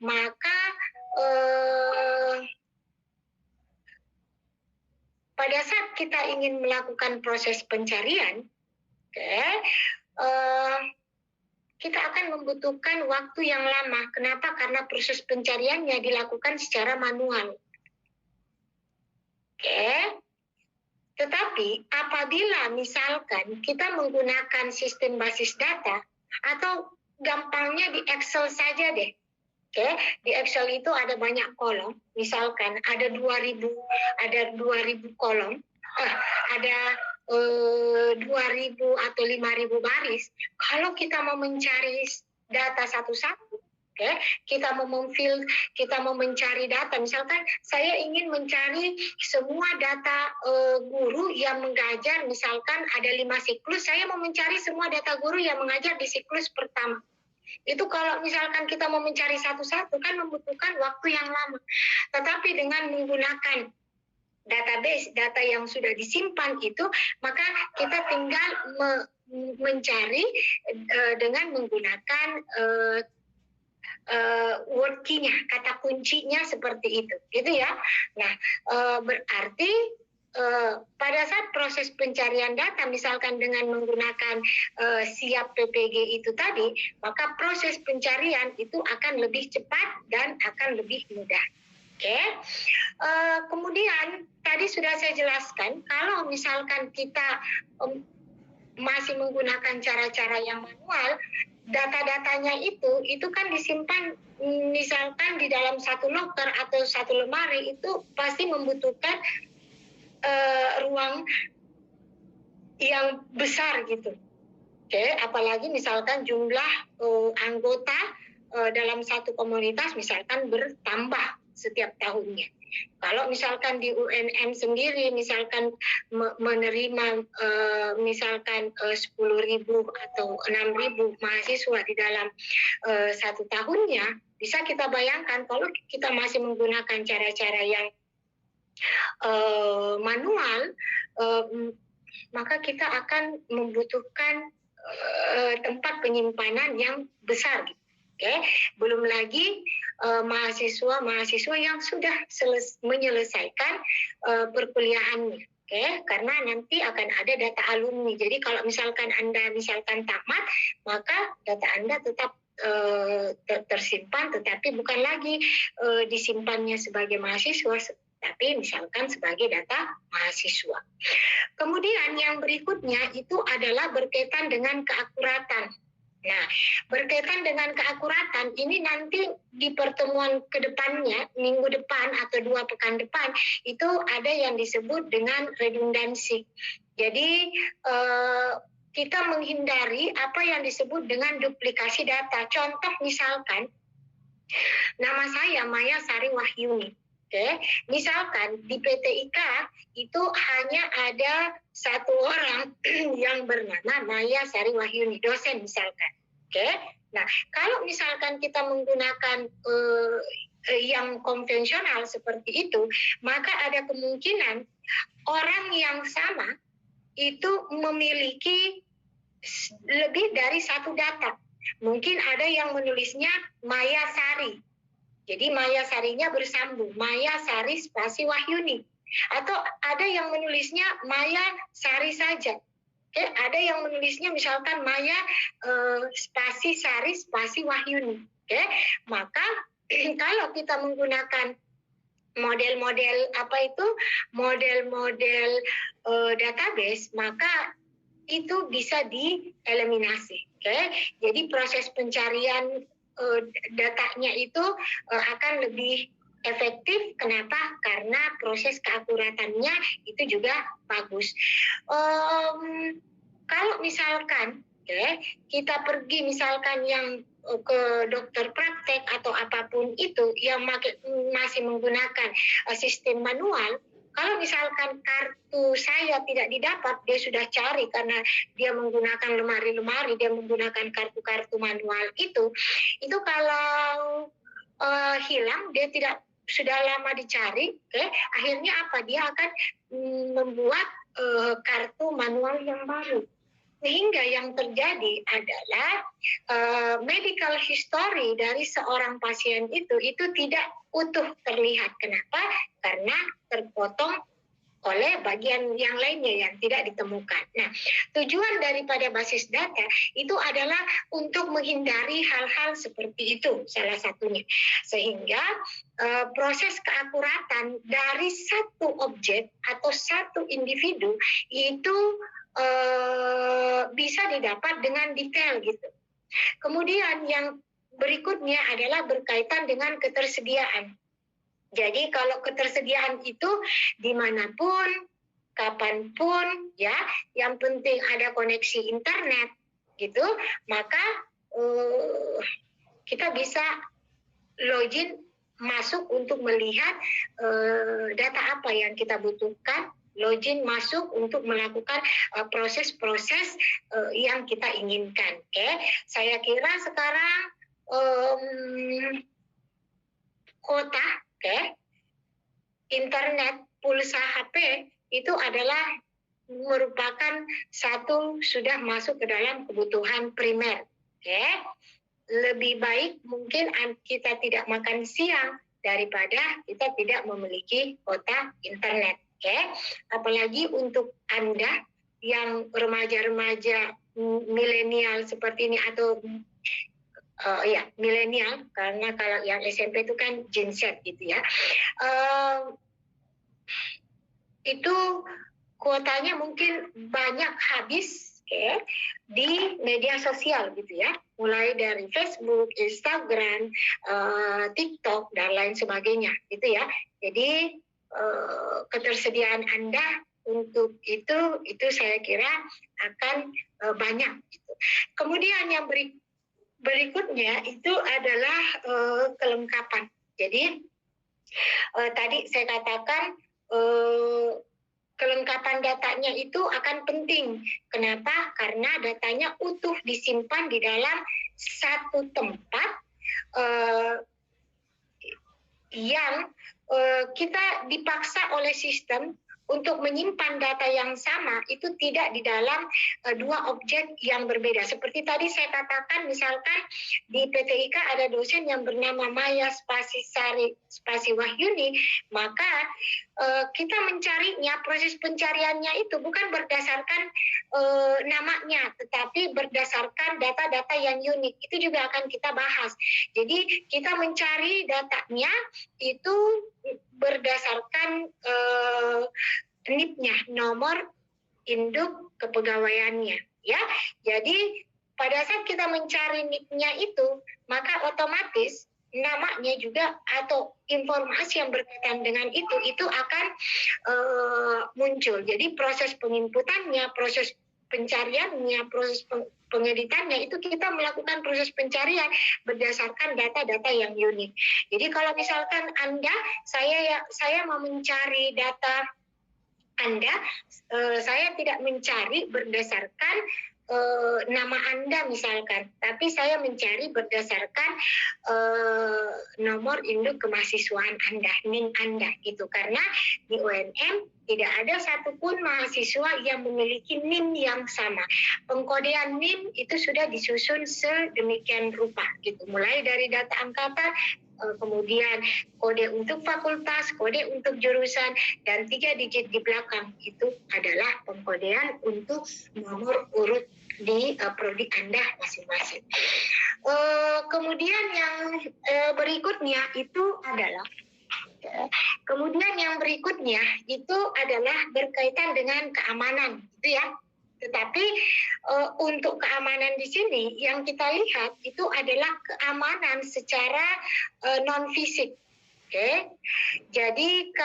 maka pada saat kita ingin melakukan proses pencarian, kita akan membutuhkan waktu yang lama. Kenapa? Karena proses pencariannya dilakukan secara manual. Tetapi apabila misalkan kita menggunakan sistem basis data, atau gampangnya di Excel saja deh. Di Excel itu ada banyak kolom, misalkan ada 2.000 kolom, ada 2.000 atau 5.000 baris. Kalau kita mau mencari data satu-satu, kita mau mencari data, misalkan saya ingin mencari semua data guru yang mengajar, misalkan ada 5 siklus, saya mau mencari semua data guru yang mengajar di siklus pertama. Itu kalau misalkan kita mau mencari satu-satu kan membutuhkan waktu yang lama. Tetapi dengan menggunakan database, data yang sudah disimpan itu, maka kita tinggal mencari dengan menggunakan word key-nya, kata kuncinya seperti itu, gitu ya. Nah, berarti pada saat proses pencarian data, misalkan dengan menggunakan siap PPG itu tadi, maka proses pencarian itu akan lebih cepat dan akan lebih mudah. Kemudian tadi sudah saya jelaskan, kalau misalkan kita masih menggunakan cara-cara yang manual, data-datanya itu kan disimpan misalkan di dalam satu loker atau satu lemari, itu pasti membutuhkan ruang yang besar gitu. Apalagi misalkan jumlah anggota dalam satu komunitas misalkan bertambah setiap tahunnya. Kalau misalkan di UNM sendiri misalkan menerima misalkan 10.000 atau 6.000 mahasiswa di dalam satu tahunnya, bisa kita bayangkan kalau kita masih menggunakan cara-cara yang manual, maka kita akan membutuhkan tempat penyimpanan yang besar. Belum lagi mahasiswa yang sudah menyelesaikan perkuliahannya. Karena nanti akan ada data alumni. Jadi kalau misalkan Anda tamat, maka data Anda tetap tersimpan, tetapi bukan lagi disimpannya sebagai mahasiswa, tapi misalkan sebagai data mahasiswa. Kemudian yang berikutnya itu adalah berkaitan dengan keakuratan. Nah, berkaitan dengan keakuratan ini nanti di pertemuan kedepannya, minggu depan atau 2 pekan depan, itu ada yang disebut dengan redundansi. Jadi kita menghindari apa yang disebut dengan duplikasi data. Contoh misalkan, nama saya Maya Sari Wahyuni. Misalkan di PT IKA itu hanya ada satu orang yang bernama Maya Sari Wahyuni, dosen misalkan. Nah, kalau misalkan kita menggunakan yang konvensional seperti itu, maka ada kemungkinan orang yang sama itu memiliki lebih dari satu data. Mungkin ada yang menulisnya Maya Sari. Jadi Maya Sarinya bersambung, Maya Sari spasi Wahyuni. Atau ada yang menulisnya Maya Sari saja. Ada yang menulisnya misalkan Maya spasi Sari spasi Wahyuni. Maka kalau kita menggunakan model-model database, maka itu bisa dieliminasi. Jadi proses pencarian datanya itu akan lebih efektif. Kenapa? Karena proses keakuratannya itu juga bagus. Kalau misalkan kita pergi misalkan yang ke dokter praktek atau apapun itu yang masih menggunakan sistem manual, kalau misalkan kartu saya tidak didapat, dia sudah cari karena dia menggunakan lemari-lemari, dia menggunakan kartu-kartu manual itu kalau hilang, dia tidak sudah lama dicari, akhirnya apa? Dia akan membuat kartu manual yang baru. Sehingga yang terjadi adalah medical history dari seorang pasien itu tidak utuh terlihat. Kenapa? Karena terpotong oleh bagian yang lainnya yang tidak ditemukan. Nah, tujuan daripada basis data itu adalah untuk menghindari hal-hal seperti itu, salah satunya. Sehingga proses keakuratan dari satu objek atau satu individu itu bisa didapat dengan detail gitu. Kemudian yang berikutnya adalah berkaitan dengan ketersediaan. Jadi kalau ketersediaan itu dimanapun, kapanpun, ya, yang penting ada koneksi internet, gitu, maka kita bisa login masuk untuk melihat data apa yang kita butuhkan, login masuk untuk melakukan proses-proses yang kita inginkan. Saya kira sekarang kuota internet, pulsa HP itu adalah merupakan satu sudah masuk ke dalam kebutuhan primer. Lebih baik mungkin kita tidak makan siang daripada kita tidak memiliki kuota internet. Apalagi untuk Anda yang remaja-remaja milenial seperti ini atau milenial, karena kalau yang SMP itu kan Gen Z gitu ya. Itu kuotanya mungkin banyak habis di media sosial gitu ya, mulai dari Facebook, Instagram, TikTok dan lain sebagainya gitu ya. Jadi ketersediaan Anda untuk itu saya kira akan banyak gitu. Kemudian yang berikutnya itu adalah kelengkapan. Jadi tadi saya katakan kelengkapan datanya itu akan penting. Kenapa? Karena datanya utuh disimpan di dalam satu tempat yang kita dipaksa oleh sistem untuk menyimpan data yang sama itu tidak di dalam dua objek yang berbeda. Seperti tadi saya katakan, misalkan di PT IKA ada dosen yang bernama Maya Spasi Wahyuni, maka kita mencarinya, proses pencariannya itu bukan berdasarkan namanya, tetapi berdasarkan data-data yang unik. Itu juga akan kita bahas. Jadi kita mencari datanya itu berdasarkan NIP-nya, nomor induk kepegawaiannya, ya. Jadi pada saat kita mencari NIP-nya itu, maka otomatis namanya juga atau informasi yang berkaitan dengan itu akan muncul. Jadi proses penginputannya, proses pencariannya, proses pengeditannya itu kita melakukan proses pencarian berdasarkan data-data yang unik. Jadi kalau misalkan saya mau mencari data Anda, saya tidak mencari berdasarkan nama Anda misalkan, tapi saya mencari berdasarkan nomor induk kemahasiswaan Anda, NIM Anda gitu. Karena di UNM tidak ada satupun mahasiswa yang memiliki NIM yang sama. Pengkodean NIM itu sudah disusun sedemikian rupa gitu, mulai dari data angkatan, kemudian kode untuk fakultas, kode untuk jurusan, dan 3 digit di belakang itu adalah pengkodean untuk nomor urut di prodi Anda masing-masing. Kemudian yang berikutnya itu adalah berkaitan dengan keamanan, gitu ya. Tetapi untuk keamanan di sini yang kita lihat itu adalah keamanan secara non fisik. Jadi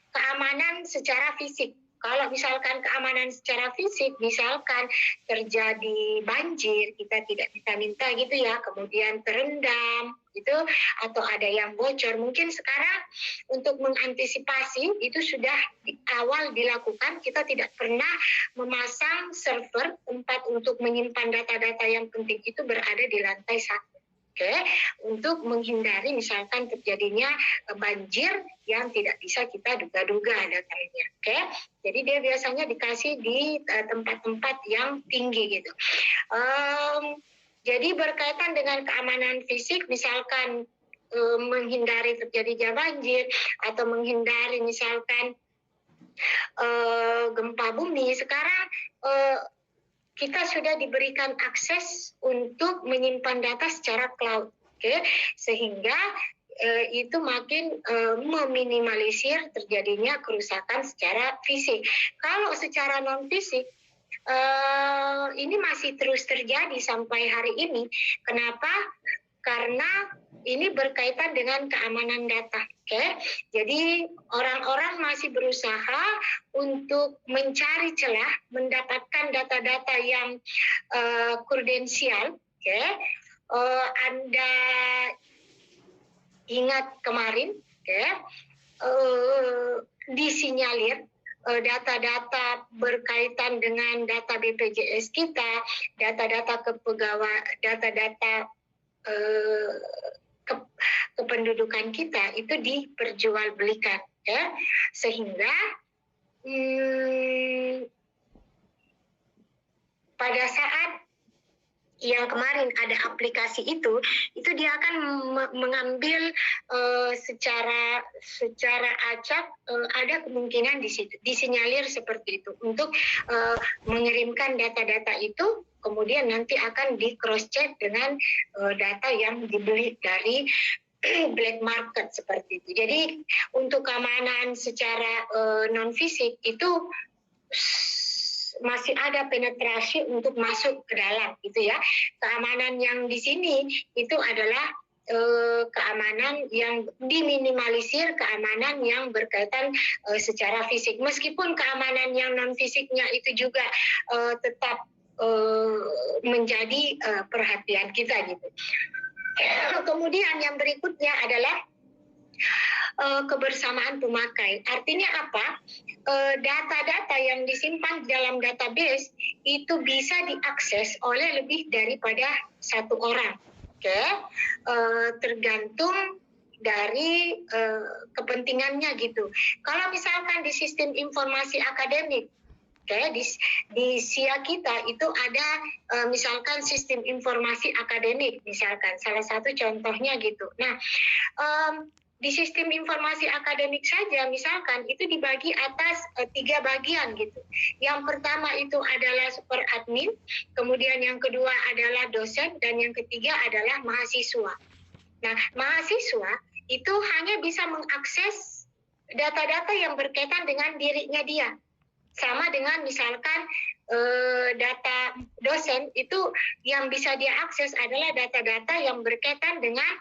keamanan secara fisik. Kalau misalkan keamanan secara fisik, misalkan terjadi banjir, kita tidak minta gitu ya, kemudian terendam gitu, atau ada yang bocor. Mungkin sekarang untuk mengantisipasi itu sudah di awal dilakukan, kita tidak pernah memasang server tempat untuk menyimpan data-data yang penting itu berada di lantai 1. Oke, untuk menghindari misalkan terjadinya banjir yang tidak bisa kita duga-duga datanya. Oke, jadi dia biasanya dikasih di tempat-tempat yang tinggi gitu. Jadi berkaitan dengan keamanan fisik, misalkan menghindari terjadinya banjir atau menghindari misalkan gempa bumi, sekarang kita sudah diberikan akses untuk menyimpan data secara cloud, sehingga itu makin meminimalisir terjadinya kerusakan secara fisik. Kalau secara non fisik ini masih terus terjadi sampai hari ini. Kenapa? Karena ini berkaitan dengan keamanan data. Jadi orang-orang masih berusaha untuk mencari celah, mendapatkan data-data yang prudensial. Anda ingat kemarin, disinyalir data-data berkaitan dengan data BPJS kita, data-data data-data kependudukan kita itu diperjualbelikan, sehingga pada saat yang kemarin ada aplikasi itu dia akan mengambil secara acak, ada kemungkinan di situ disinyalir seperti itu untuk mengirimkan data-data itu, kemudian nanti akan di cross check dengan data yang dibeli dari black market seperti itu. Jadi untuk keamanan secara non fisik itu masih ada penetrasi untuk masuk ke dalam gitu ya. Keamanan yang di sini itu adalah keamanan yang diminimalisir, keamanan yang berkaitan secara fisik. Meskipun keamanan yang non fisiknya itu juga tetap menjadi perhatian kita gitu. Kemudian yang berikutnya adalah kebersamaan pemakai. Artinya apa? Data-data yang disimpan di dalam database itu bisa diakses oleh lebih daripada satu orang. Tergantung dari kepentingannya gitu. Kalau misalkan di sistem informasi akademik, di SIA kita itu ada misalkan sistem informasi akademik, misalkan salah satu contohnya gitu. Nah, di sistem informasi akademik saja misalkan itu dibagi atas 3 bagian gitu. Yang pertama itu adalah super admin, kemudian yang kedua adalah dosen, dan yang ketiga adalah mahasiswa. Nah, mahasiswa itu hanya bisa mengakses data-data yang berkaitan dengan dirinya dia. Sama dengan misalkan data dosen itu yang bisa dia akses adalah data-data yang berkaitan dengan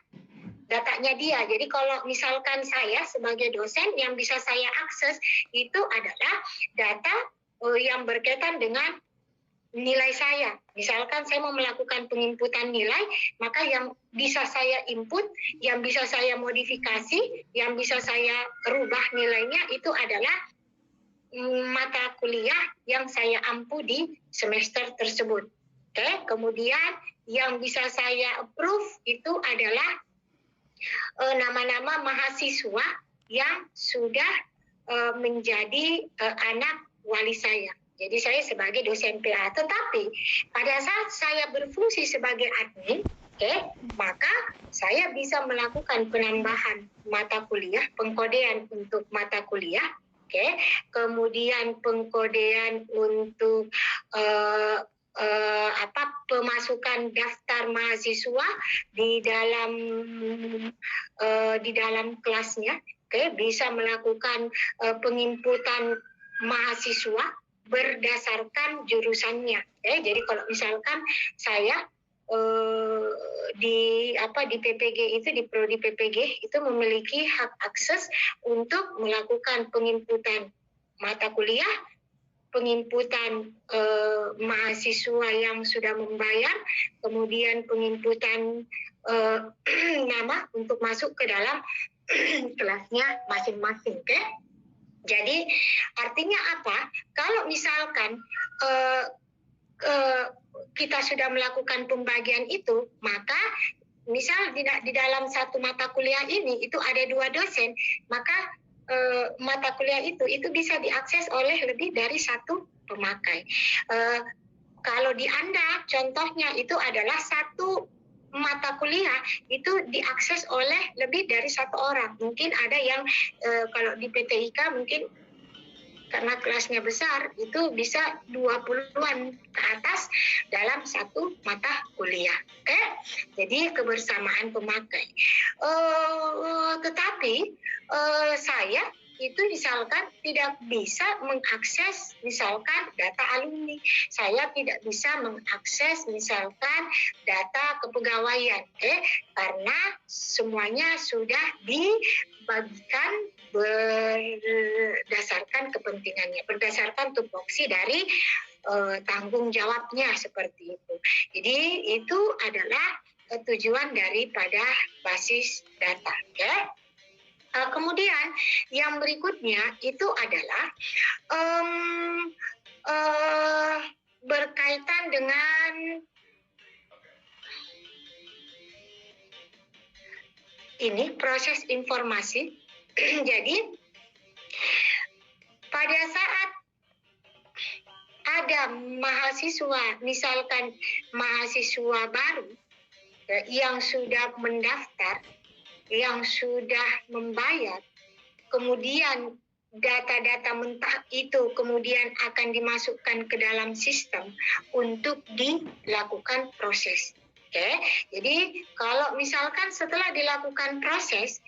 datanya dia. Jadi kalau misalkan saya sebagai dosen yang bisa saya akses itu adalah data yang berkaitan dengan nilai saya. Misalkan saya mau melakukan penginputan nilai, maka yang bisa saya input, yang bisa saya modifikasi, yang bisa saya rubah nilainya itu adalah mata kuliah yang saya ampu di semester tersebut. Kemudian yang bisa saya approve itu adalah nama-nama mahasiswa yang sudah menjadi anak wali saya. Jadi saya sebagai dosen PA. Tetapi pada saat saya berfungsi sebagai admin, maka saya bisa melakukan penambahan mata kuliah, pengkodean untuk mata kuliah, kemudian pengkodean untuk pemasukan daftar mahasiswa di dalam kelasnya, bisa melakukan penginputan mahasiswa berdasarkan jurusannya. Jadi kalau misalkan saya di PPG itu, di prodi PPG itu memiliki hak akses untuk melakukan penginputan mata kuliah, penginputan mahasiswa yang sudah membayar, kemudian penginputan nama untuk masuk ke dalam kelasnya masing-masing. Jadi artinya apa? Kalau misalkan kita sudah melakukan pembagian itu, maka misal di dalam satu mata kuliah ini itu ada 2 dosen, maka mata kuliah itu bisa diakses oleh lebih dari satu pemakai. Kalau di Anda contohnya itu adalah satu mata kuliah itu diakses oleh lebih dari satu orang. Mungkin ada yang kalau di PTIK mungkin karena kelasnya besar itu bisa 20-an ke atas dalam satu mata kuliah. Oke? Jadi kebersamaan pemakai. Tetapi saya itu misalkan tidak bisa mengakses misalkan data alumni, saya tidak bisa mengakses misalkan data kepegawaian, karena semuanya sudah dibagikan berdasarkan kepentingannya, berdasarkan tupoksi dari tanggung jawabnya seperti itu. Jadi itu adalah tujuan daripada basis data. Ya. Kemudian yang berikutnya itu adalah berkaitan dengan ini proses informasi. Jadi pada saat ada mahasiswa, misalkan mahasiswa baru yang sudah mendaftar, yang sudah membayar, kemudian data-data mentah itu kemudian akan dimasukkan ke dalam sistem untuk dilakukan proses. Oke, jadi kalau misalkan setelah dilakukan proses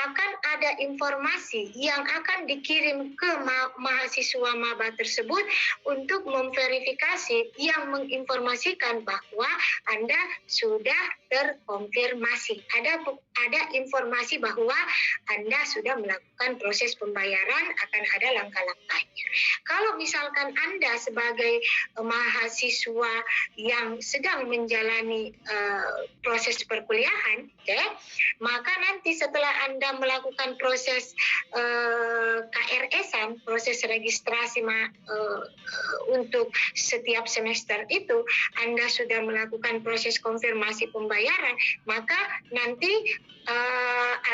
akan ada informasi yang akan dikirim ke mahasiswa maba tersebut untuk memverifikasi yang menginformasikan bahwa Anda sudah terkonfirmasi. Ada informasi bahwa Anda sudah melakukan proses pembayaran, akan ada langkah-langkahnya. Kalau misalkan Anda sebagai mahasiswa yang sedang menjalani proses perkuliahan, maka nanti setelah Anda melakukan proses KRS-an, proses registrasi untuk setiap semester itu, Anda sudah melakukan proses konfirmasi pembayaran, maka nanti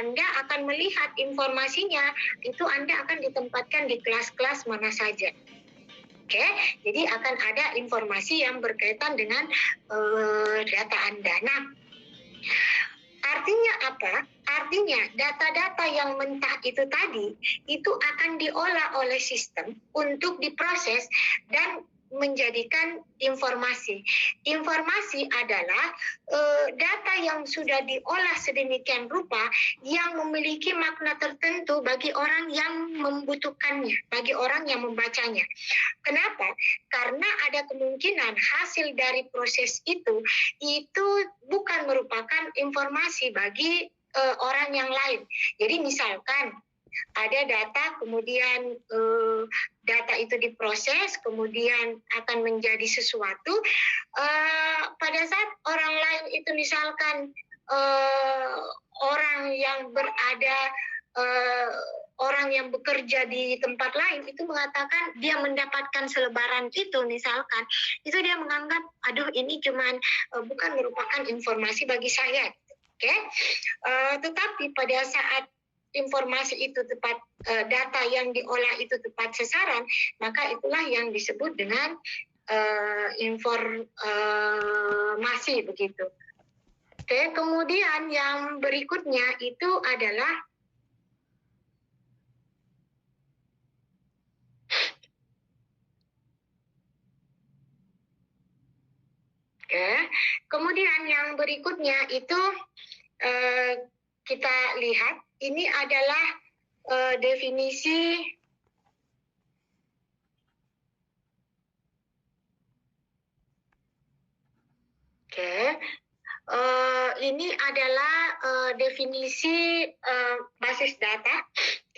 Anda akan melihat informasinya, itu Anda akan ditempatkan di kelas-kelas mana saja. Oke, jadi akan ada informasi yang berkaitan dengan data Anda. Nah, artinya apa? Artinya data-data yang mentah itu tadi, itu akan diolah oleh sistem untuk diproses dan menjadikan informasi. Informasi adalah data yang sudah diolah sedemikian rupa yang memiliki makna tertentu bagi orang yang membutuhkannya, bagi orang yang membacanya. Kenapa? Karena ada kemungkinan hasil dari proses itu bukan merupakan informasi bagi orang yang lain. Jadi misalkan ada data, kemudian data itu diproses, kemudian akan menjadi sesuatu. Pada saat orang lain itu misalkan orang yang berada, orang yang bekerja di tempat lain itu mengatakan dia mendapatkan selebaran itu misalkan, itu dia menganggap, aduh ini cuman bukan merupakan informasi bagi saya. Oke, tetapi pada saat informasi itu tepat, data yang diolah itu tepat sasaran, maka itulah yang disebut dengan informasi begitu. Oke, kemudian yang berikutnya itu adalah kemudian yang berikutnya itu kita lihat ini adalah definisi ini adalah definisi basis data.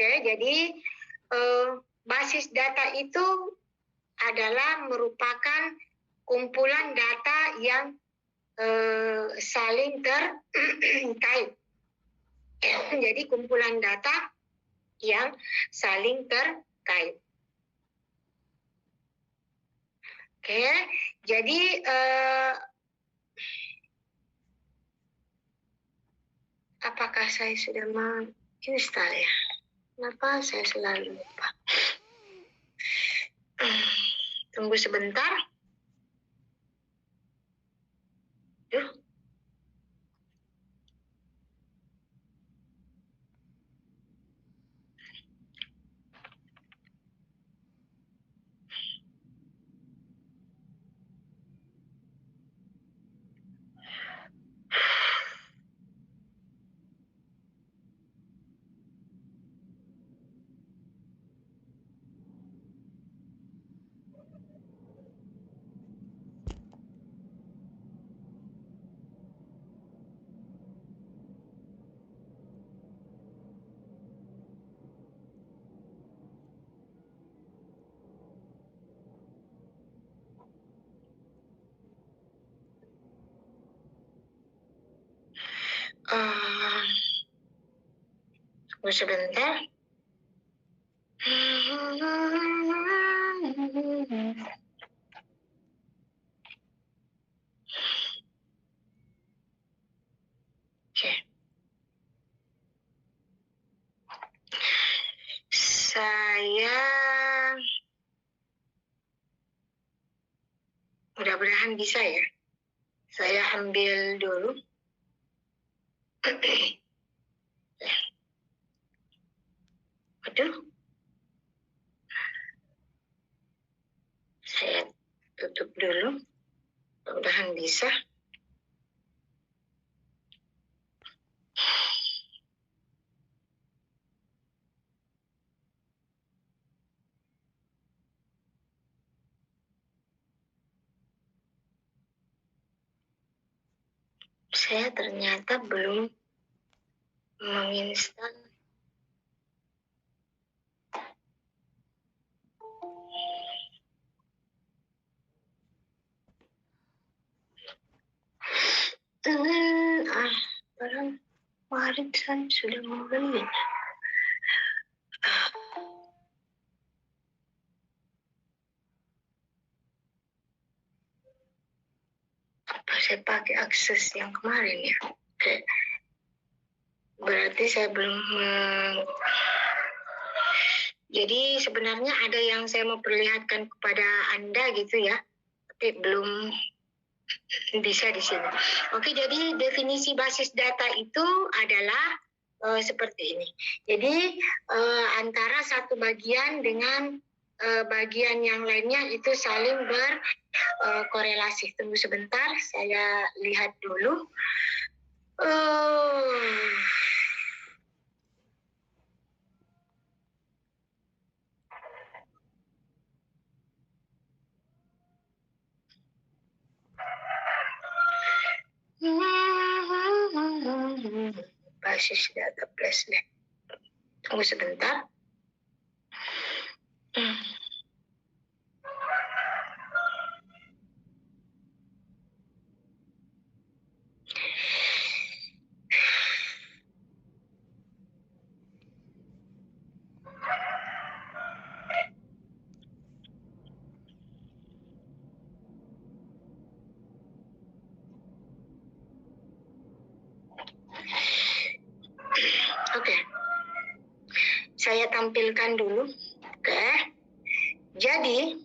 Jadi basis data itu adalah merupakan kumpulan data yang saling terkait. Jadi kumpulan data yang saling terkait. Jadi Apakah saya sudah menginstal ya? Kenapa saya selalu lupa? Tunggu sebentar. Duh. Tunggu sebentar. Oke. Saya mudah-mudahan bisa ya. Saya ambil dulu. Aduh. Saya tutup dulu. Mudah-mudahan bisa. Saya ternyata belum menginstal. Padahal kemarin saya sudah membeli. Apa saya pakai akses yang kemarin ya? Oke. Berarti saya belum. Jadi sebenarnya ada yang saya mau perlihatkan kepada Anda gitu ya, tapi belum bisa di sini. Oke, jadi definisi basis data itu adalah seperti ini. Jadi antara satu bagian dengan bagian yang lainnya itu saling berkorelasi. Tunggu sebentar, saya lihat dulu. Basis data flashback. Tunggu sebentar. Oke. Saya tampilkan dulu. Oke. Jadi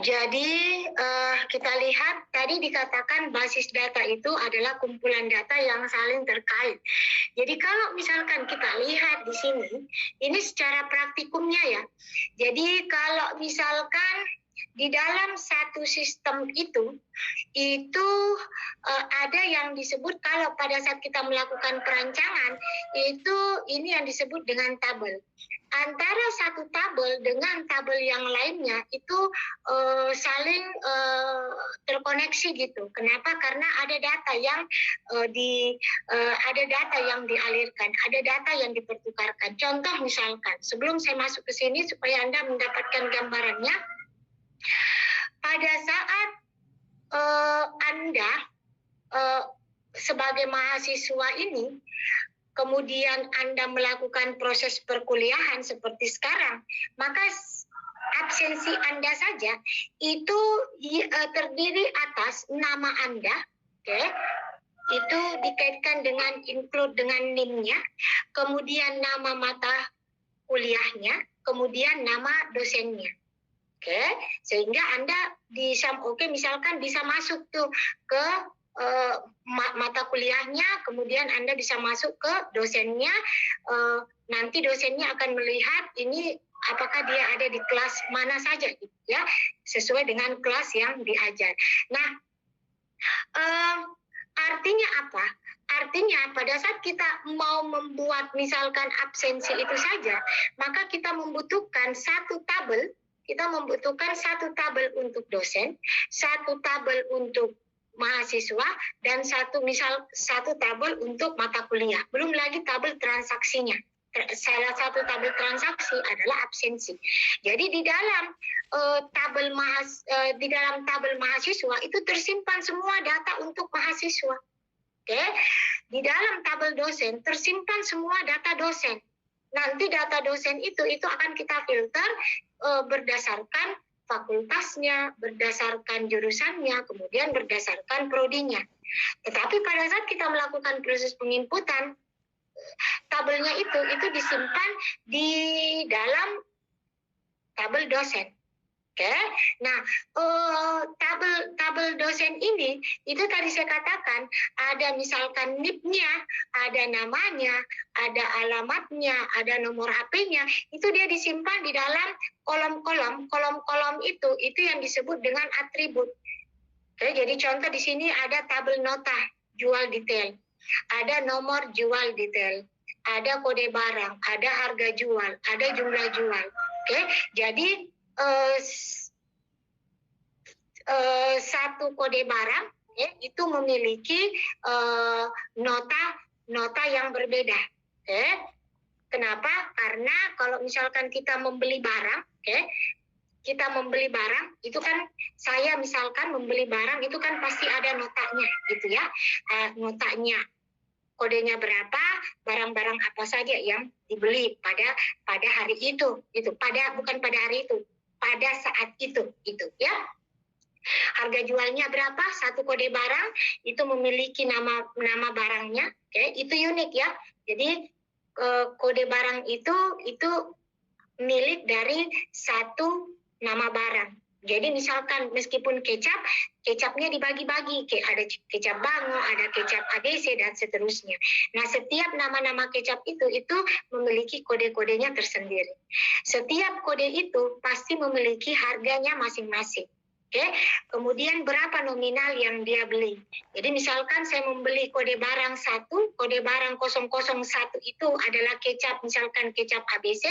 Jadi kita lihat tadi dikatakan basis data itu adalah kumpulan data yang saling terkait. Jadi kalau misalkan kita lihat di sini, ini secara praktikumnya ya. Jadi kalau misalkan di dalam satu sistem itu ada yang disebut kalau pada saat kita melakukan perancangan itu ini yang disebut dengan tabel. Antara satu tabel dengan tabel yang lainnya itu saling terkoneksi gitu. Kenapa? Karena ada data yang dialirkan, ada data yang dipertukarkan. Contoh misalkan, sebelum saya masuk ke sini supaya Anda mendapatkan gambarannya, pada saat Anda sebagai mahasiswa ini kemudian Anda melakukan proses perkuliahan seperti sekarang, maka absensi Anda saja itu terdiri atas nama Anda, oke? Itu dikaitkan dengan include dengan NIM-nya, kemudian nama mata kuliahnya, kemudian nama dosennya. Oke, sehingga Anda di SAMOKE misalkan bisa masuk tuh ke mata kuliahnya, kemudian Anda bisa masuk ke dosennya, nanti dosennya akan melihat ini apakah dia ada di kelas mana saja gitu ya, sesuai dengan kelas yang diajar. Nah, artinya apa? Artinya pada saat kita mau membuat misalkan absensi itu saja, maka kita membutuhkan satu tabel. Kita membutuhkan satu tabel untuk dosen, satu tabel untuk mahasiswa, dan satu tabel untuk mata kuliah. Belum lagi tabel transaksinya. Salah satu tabel transaksi adalah absensi. Jadi di dalam tabel mahasiswa itu tersimpan semua data untuk mahasiswa. Oke, di dalam tabel dosen tersimpan semua data dosen. Nanti data dosen itu akan kita filter berdasarkan fakultasnya, berdasarkan jurusannya, kemudian berdasarkan prodinya. Tetapi pada saat kita melakukan proses penginputan, tabelnya itu disimpan di dalam tabel dosen. Oke, nah tabel dosen ini itu tadi saya katakan ada misalkan NIP-nya, ada namanya, ada alamatnya, ada nomor HP-nya, itu dia disimpan di dalam kolom-kolom itu yang disebut dengan atribut. Oke, jadi contoh di sini ada tabel nota jual detail, ada nomor jual detail, ada kode barang, ada harga jual, ada jumlah jual. Oke, jadi satu kode barang ya, itu memiliki nota yang berbeda. Kenapa? Karena kalau misalkan kita membeli barang, kita membeli barang itu kan, saya misalkan membeli barang itu kan pasti ada notanya gitu ya, notanya kodenya berapa, barang-barang apa saja yang dibeli pada hari itu, bukan pada hari itu, pada saat itu ya. Harga jualnya berapa, satu kode barang itu memiliki nama barangnya, itu unik ya. Jadi kode barang itu milik dari satu nama barang. Jadi misalkan meskipun kecapnya dibagi-bagi, ada kecap Bango, ada kecap ABC dan seterusnya. Nah, setiap nama-nama kecap itu memiliki kode-kodenya tersendiri. Setiap kode itu pasti memiliki harganya masing-masing. Kemudian berapa nominal yang dia beli. Jadi misalkan saya membeli kode barang 1, kode barang 001 itu adalah kecap, misalkan kecap ABC,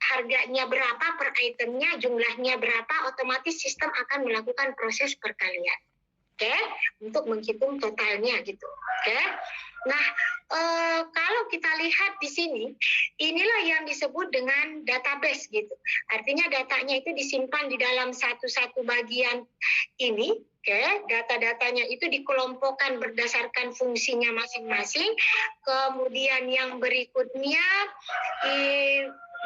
harganya berapa per itemnya, jumlahnya berapa, otomatis sistem akan melakukan proses perkalian. Untuk menghitung totalnya gitu. Nah, kalau kita lihat di sini, inilah yang disebut dengan database gitu. Artinya datanya itu disimpan di dalam satu-satu bagian ini. Data-datanya itu dikelompokkan berdasarkan fungsinya masing-masing. Kemudian yang berikutnya,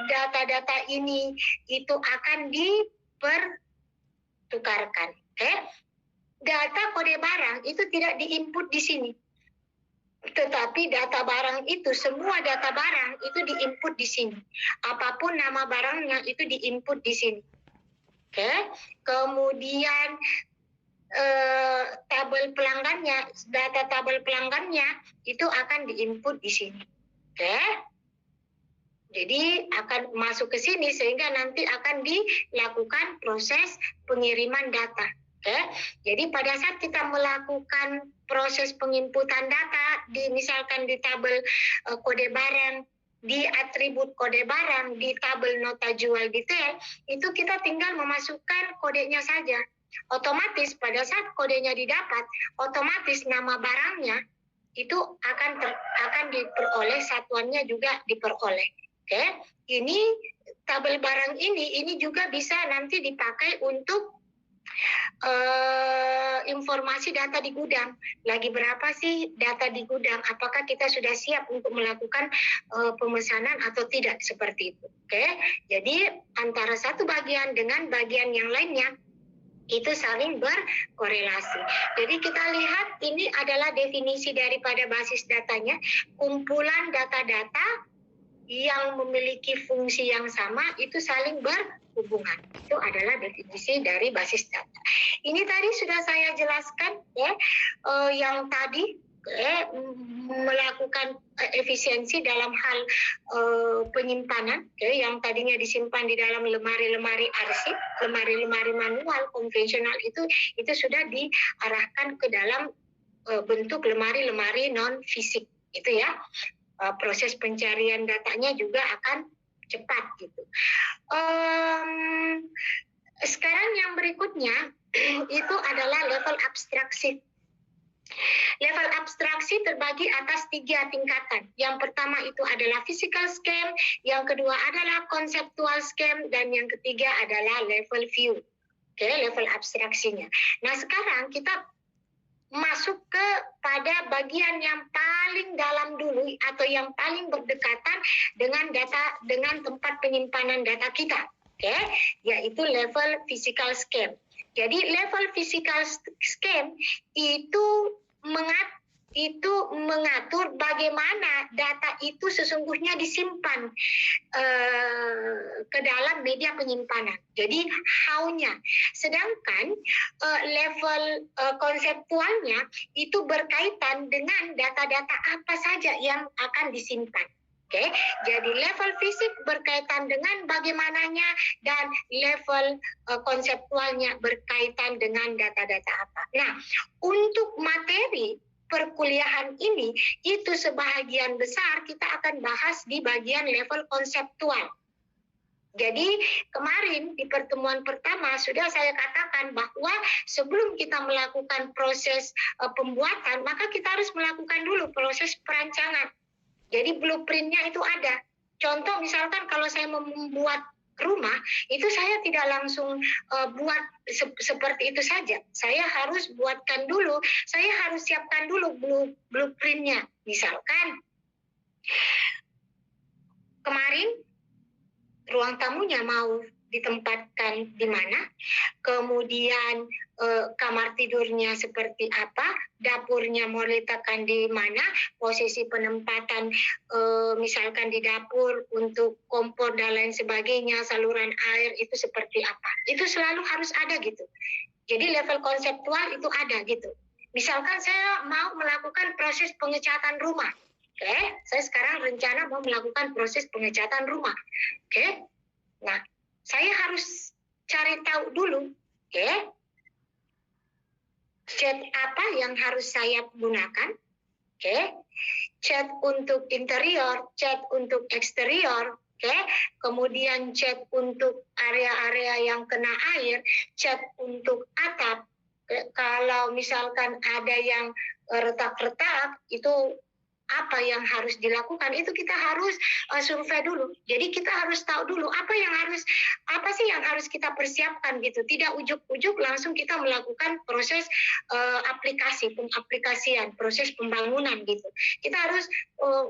data-data ini itu akan dipertukarkan. Data kode barang itu tidak diinput di sini. Tetapi data barang itu, semua data barang itu diinput di sini. Apapun nama barangnya itu diinput di sini. Kemudian tabel pelanggannya, data tabel pelanggannya itu akan diinput di sini. Jadi akan masuk ke sini sehingga nanti akan dilakukan proses pengiriman data. Jadi pada saat kita melakukan proses penginputan data misalkan di tabel kode barang, di atribut kode barang, di tabel nota jual detail, itu kita tinggal memasukkan kodenya saja. Otomatis pada saat kodenya didapat, otomatis nama barangnya itu akan diperoleh, satuannya juga diperoleh. Ini tabel barang ini juga bisa nanti dipakai untuk informasi data di gudang. Lagi berapa sih data di gudang? Apakah kita sudah siap untuk melakukan pemesanan atau tidak seperti itu? Oke, jadi antara satu bagian dengan bagian yang lainnya itu saling berkorelasi. Jadi kita lihat ini adalah definisi daripada basis datanya, kumpulan data-data yang memiliki fungsi yang sama itu saling berhubungan. Itu adalah definisi dari basis data. Ini tadi sudah saya jelaskan ya, yang tadi melakukan efisiensi dalam hal penyimpanan yang tadinya disimpan di dalam lemari-lemari arsip, lemari-lemari manual konvensional itu sudah diarahkan ke dalam bentuk lemari-lemari non fisik itu ya. Proses pencarian datanya juga akan cepat gitu. Sekarang yang berikutnya itu adalah level abstraksi. Level abstraksi terbagi atas 3 tingkatan. Yang pertama itu adalah physical scheme, yang kedua adalah conceptual scheme, dan yang ketiga adalah level view. Oke, level abstraksinya. Nah, sekarang kita masuk kepada bagian yang paling dalam dulu atau yang paling berdekatan dengan data, dengan tempat penyimpanan data kita, yaitu level physical scheme. Jadi level physical scheme itu mengatur bagaimana data itu sesungguhnya disimpan ke dalam media penyimpanan. Jadi how-nya. Sedangkan level konseptualnya itu berkaitan dengan data-data apa saja yang akan disimpan. Jadi level fisik berkaitan dengan bagaimananya dan level konseptualnya berkaitan dengan data-data apa. Nah, untuk materi perkuliahan ini itu sebahagian besar kita akan bahas di bagian level konseptual. Jadi kemarin di pertemuan pertama sudah saya katakan bahwa sebelum kita melakukan proses pembuatan, maka kita harus melakukan dulu proses perancangan. Jadi blueprintnya itu ada. Contoh misalkan kalau saya membuat rumah, itu saya tidak langsung buat seperti itu saja. Saya harus buatkan dulu, saya harus siapkan dulu blueprintnya. Misalkan kemarin ruang tamunya mau ditempatkan di mana, kemudian kamar tidurnya seperti apa, dapurnya mau letakkan di mana, posisi penempatan misalkan di dapur untuk kompor dan lain sebagainya, saluran air itu seperti apa. Itu selalu harus ada gitu. Jadi level konseptual itu ada gitu. Misalkan saya mau melakukan proses pengecatan rumah. Saya sekarang rencana mau melakukan proses pengecatan rumah. Nah, saya harus cari tahu dulu, cat apa yang harus saya gunakan, cat untuk interior, cat untuk eksterior, kemudian cat untuk area-area yang kena air, cat untuk atap. Kalau misalkan ada yang retak-retak, itu apa yang harus dilakukan, itu kita harus survei dulu. Jadi kita harus tahu dulu apa sih yang harus kita persiapkan gitu. Tidak ujuk-ujuk langsung kita melakukan proses pengaplikasian, proses pembangunan gitu. Kita harus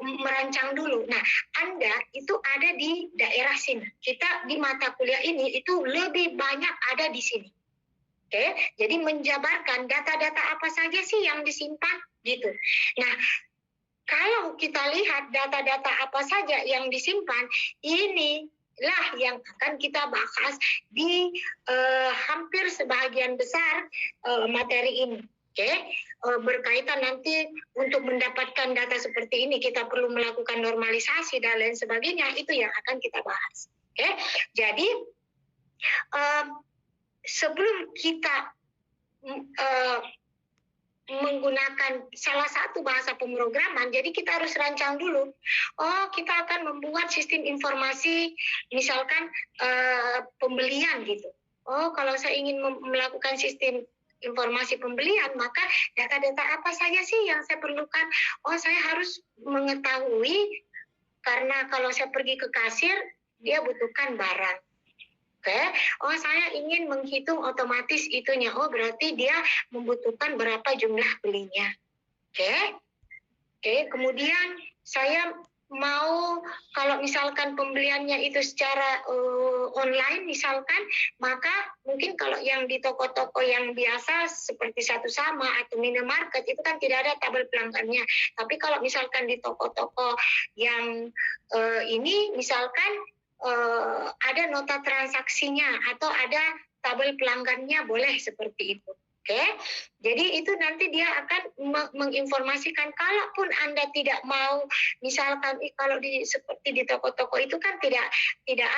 merancang dulu. Nah, Anda itu ada di daerah sini. Kita di mata kuliah ini itu lebih banyak ada di sini. Jadi menjabarkan data-data apa saja sih yang disimpan gitu. Nah, kalau kita lihat data-data apa saja yang disimpan, inilah yang akan kita bahas di hampir sebagian besar materi ini. Berkaitan nanti untuk mendapatkan data seperti ini, kita perlu melakukan normalisasi dan lain sebagainya, itu yang akan kita bahas. Jadi, sebelum kita menggunakan salah satu bahasa pemrograman, jadi kita harus rancang dulu. Oh, kita akan membuat sistem informasi, misalkan pembelian gitu. Oh, kalau saya ingin melakukan sistem informasi pembelian, maka data-data apa saja sih yang saya perlukan? Oh, saya harus mengetahui, karena kalau saya pergi ke kasir, dia butuhkan barang. Oke, oh saya ingin menghitung otomatis itunya. Oh berarti dia membutuhkan berapa jumlah belinya. Oke, kemudian saya mau kalau misalkan pembeliannya itu secara online misalkan, maka mungkin kalau yang di toko-toko yang biasa seperti Satu Sama atau minimarket itu kan tidak ada tabel pelanggannya. Tapi kalau misalkan di toko-toko yang ini misalkan ada nota transaksinya atau ada tabel pelanggannya, boleh seperti itu. Oke, jadi itu nanti dia akan menginformasikan. Kalaupun Anda tidak mau, misalkan kalau seperti di toko-toko itu kan tidak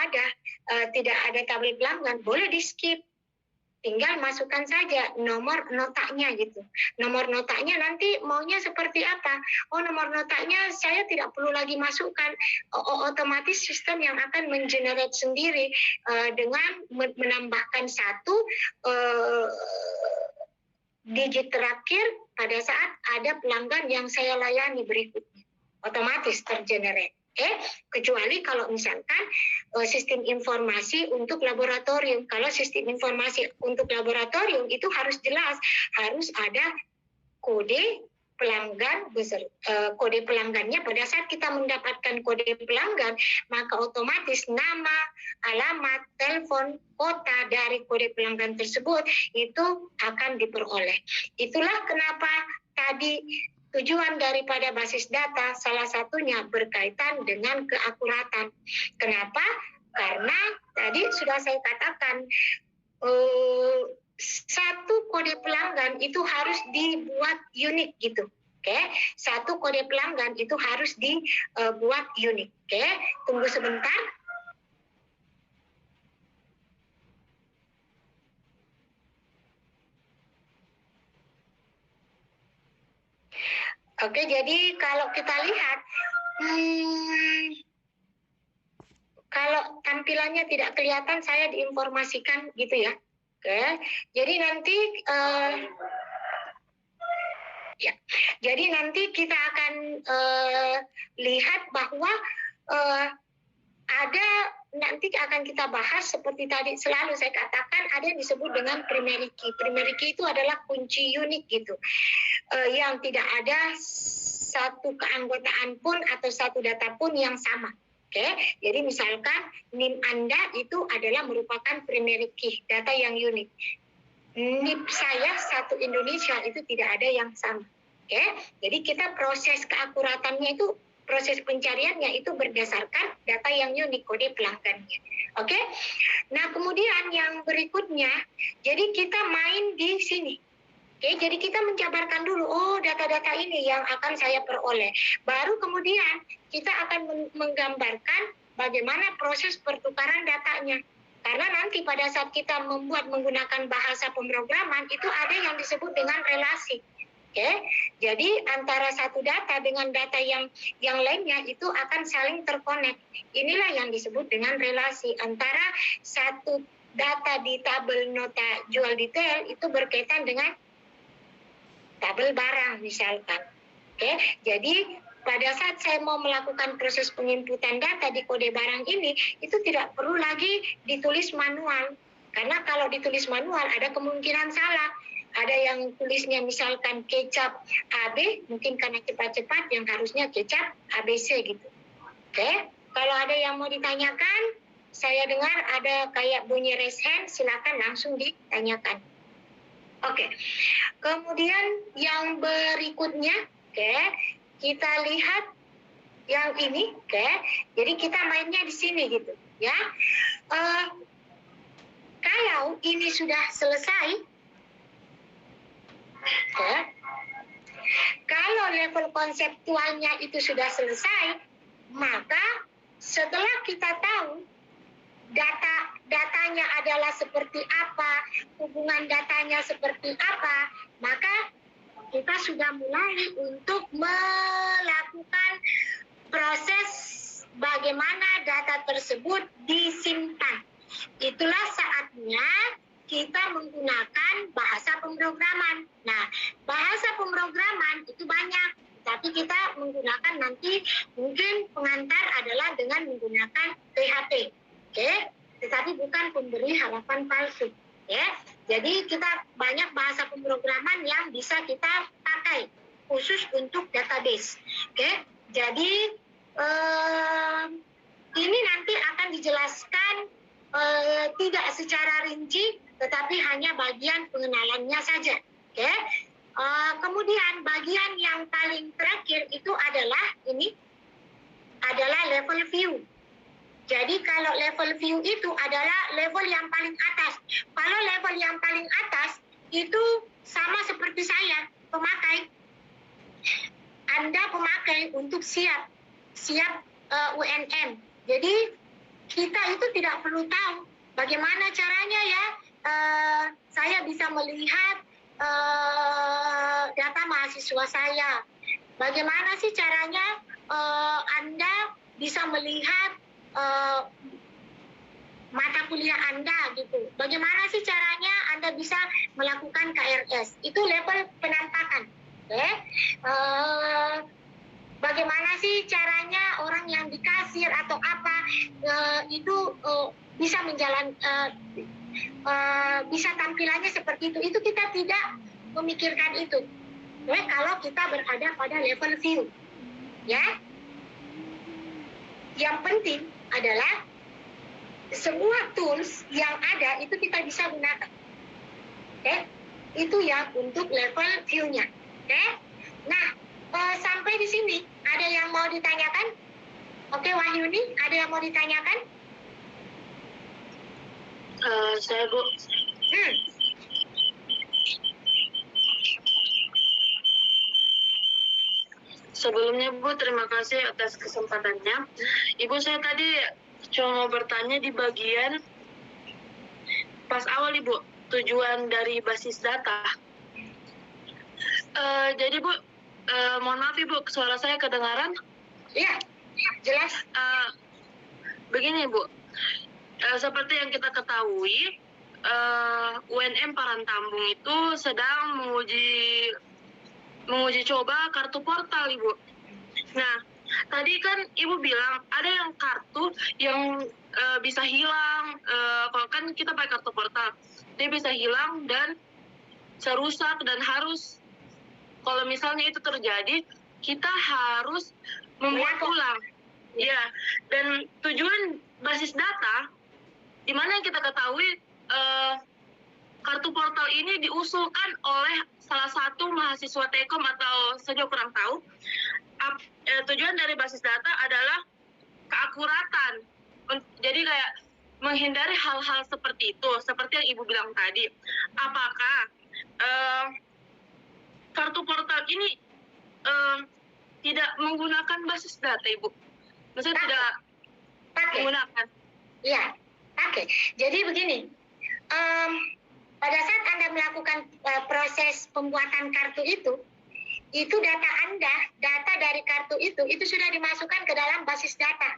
ada tabel pelanggan, boleh di skip. Tinggal masukkan saja nomor notanya gitu. Nomor notanya nanti maunya seperti apa? Oh nomor notanya saya tidak perlu lagi masukkan. Otomatis sistem yang akan mengenerate sendiri dengan menambahkan satu digit terakhir pada saat ada pelanggan yang saya layani berikutnya. Otomatis tergenerate. Kecuali kalau misalkan sistem informasi untuk laboratorium. Kalau sistem informasi untuk laboratorium itu harus jelas, harus ada kode pelanggan, kode pelanggannya. Pada saat kita mendapatkan kode pelanggan, maka otomatis nama, alamat, telepon, kota dari kode pelanggan tersebut itu akan diperoleh. Itulah kenapa tadi tujuan daripada basis data salah satunya berkaitan dengan keakuratan. Kenapa? Karena tadi sudah saya katakan satu kode pelanggan itu harus dibuat unik gitu. Oke, satu kode pelanggan itu harus dibuat unik. Oke, tunggu sebentar. Oke, jadi kalau kita lihat, kalau tampilannya tidak kelihatan, saya diinformasikan gitu ya. Oke, jadi nanti jadi nanti kita akan lihat bahwa ada nanti akan kita bahas seperti tadi selalu saya katakan ada yang disebut dengan primary key. Primary key itu adalah kunci unik gitu, yang tidak ada satu keanggotaan pun atau satu data pun yang sama. Oke, jadi misalkan NIM Anda itu adalah merupakan primary key, data yang unik. NIP saya satu Indonesia itu tidak ada yang sama. Oke, jadi kita proses keakuratannya itu, proses pencariannya itu berdasarkan data yang unik, kode pelanggannya. Oke, nah kemudian yang berikutnya, jadi kita main di sini. Oke, jadi kita menjabarkan dulu, oh data-data ini yang akan saya peroleh. Baru kemudian kita akan menggambarkan bagaimana proses pertukaran datanya. Karena nanti pada saat kita membuat menggunakan bahasa pemrograman, itu ada yang disebut dengan relasi. Oke, jadi antara satu data dengan data yang lainnya itu akan saling terkonek. Inilah yang disebut dengan relasi antara satu data di tabel nota jual detail itu berkaitan dengan tabel barang misalkan. Oke, jadi pada saat saya mau melakukan proses penginputan data di kode barang ini, itu tidak perlu lagi ditulis manual. Karena kalau ditulis manual ada kemungkinan salah. Ada yang tulisnya misalkan kecap AB, mungkin karena cepat-cepat yang harusnya kecap ABC gitu. Oke, kalau ada yang mau ditanyakan, saya dengar ada kayak bunyi raise hand, silakan langsung ditanyakan. Oke, kemudian yang berikutnya, oke, kita lihat yang ini, oke. Jadi kita mainnya di sini gitu, ya. Kalau ini sudah selesai, oke. Kalau level konseptualnya itu sudah selesai, maka setelah kita tahu datanya adalah seperti apa, hubungan datanya seperti apa, maka kita sudah mulai untuk melakukan proses bagaimana data tersebut disimpan. Itulah saatnya kita menggunakan bahasa pemrograman. Nah, bahasa pemrograman itu banyak, tapi kita menggunakan nanti mungkin pengantar adalah dengan menggunakan PHP. Oke, tetapi bukan pemberi halaman palsu. Ya, jadi kita banyak bahasa pemrograman yang bisa kita pakai khusus untuk database. Oke, jadi ini nanti akan dijelaskan tidak secara rinci, tetapi hanya bagian pengenalannya saja. Oke. Kemudian bagian yang paling terakhir itu adalah level view. Jadi kalau level view itu adalah level yang paling atas. Kalau level yang paling atas itu sama seperti saya, pemakai. Anda pemakai untuk siap UNM. Jadi kita itu tidak perlu tahu bagaimana caranya ya saya bisa melihat data mahasiswa saya. Bagaimana sih caranya Anda bisa melihat mata kuliah Anda gitu. Bagaimana sih caranya Anda bisa melakukan KRS? Itu level penampakan. Okay? Bagaimana sih caranya orang yang di kasir atau apa itu bisa bisa tampilannya seperti itu kita tidak memikirkan itu. Kalau kita berada pada level view, ya. Yang penting adalah semua tools yang ada itu kita bisa gunakan. Itu ya untuk level view-nya. Nah, sampai di sini ada yang mau ditanyakan? Wahyuni, ada yang mau ditanyakan? Saya Bu. Sebelumnya Bu, terima kasih atas kesempatannya. Ibu, saya tadi cuma mau bertanya di bagian pas awal Ibu, tujuan dari basis data. Jadi Bu, mohon maaf Ibu, suara saya kedengaran? Iya, jelas. Begini Bu, seperti yang kita ketahui, UNM Parantambung itu sedang menguji coba kartu portal Ibu. Nah, tadi kan Ibu bilang ada yang kartu yang bisa hilang. Kalau kan kita pakai kartu portal, dia bisa hilang dan serusak dan harus, kalau misalnya itu terjadi, kita harus membuat ulang. Ya, dan tujuan basis data, di mana kita ketahui kartu portal ini diusulkan oleh salah satu mahasiswa Tekom atau saya kurang tahu. Tujuan dari basis data adalah keakuratan. Jadi kayak menghindari hal-hal seperti itu, seperti yang Ibu bilang tadi. Apakah kartu portal ini tidak menggunakan basis data, Ibu? Maksudnya tidak menggunakan? Iya, pakai. Jadi begini, pada saat Anda melakukan proses pembuatan kartu itu data Anda, data dari kartu itu sudah dimasukkan ke dalam basis data.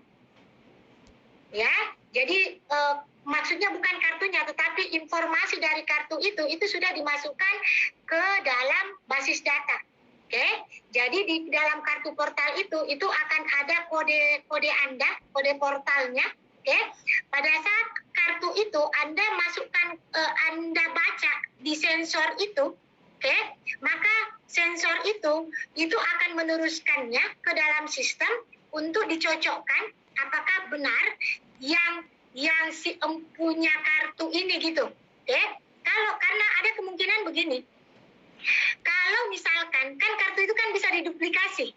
Ya, jadi maksudnya bukan kartunya, tetapi informasi dari kartu itu sudah dimasukkan ke dalam basis data. Jadi di dalam kartu portal itu akan ada kode Anda, kode portalnya. Pada saat kartu itu Anda masukkan, Anda baca di sensor itu, maka sensor itu akan meneruskannya ke dalam sistem untuk dicocokkan apakah benar yang si empunya kartu ini gitu. Karena ada kemungkinan begini. Kalau misalkan kan kartu itu kan bisa diduplikasi.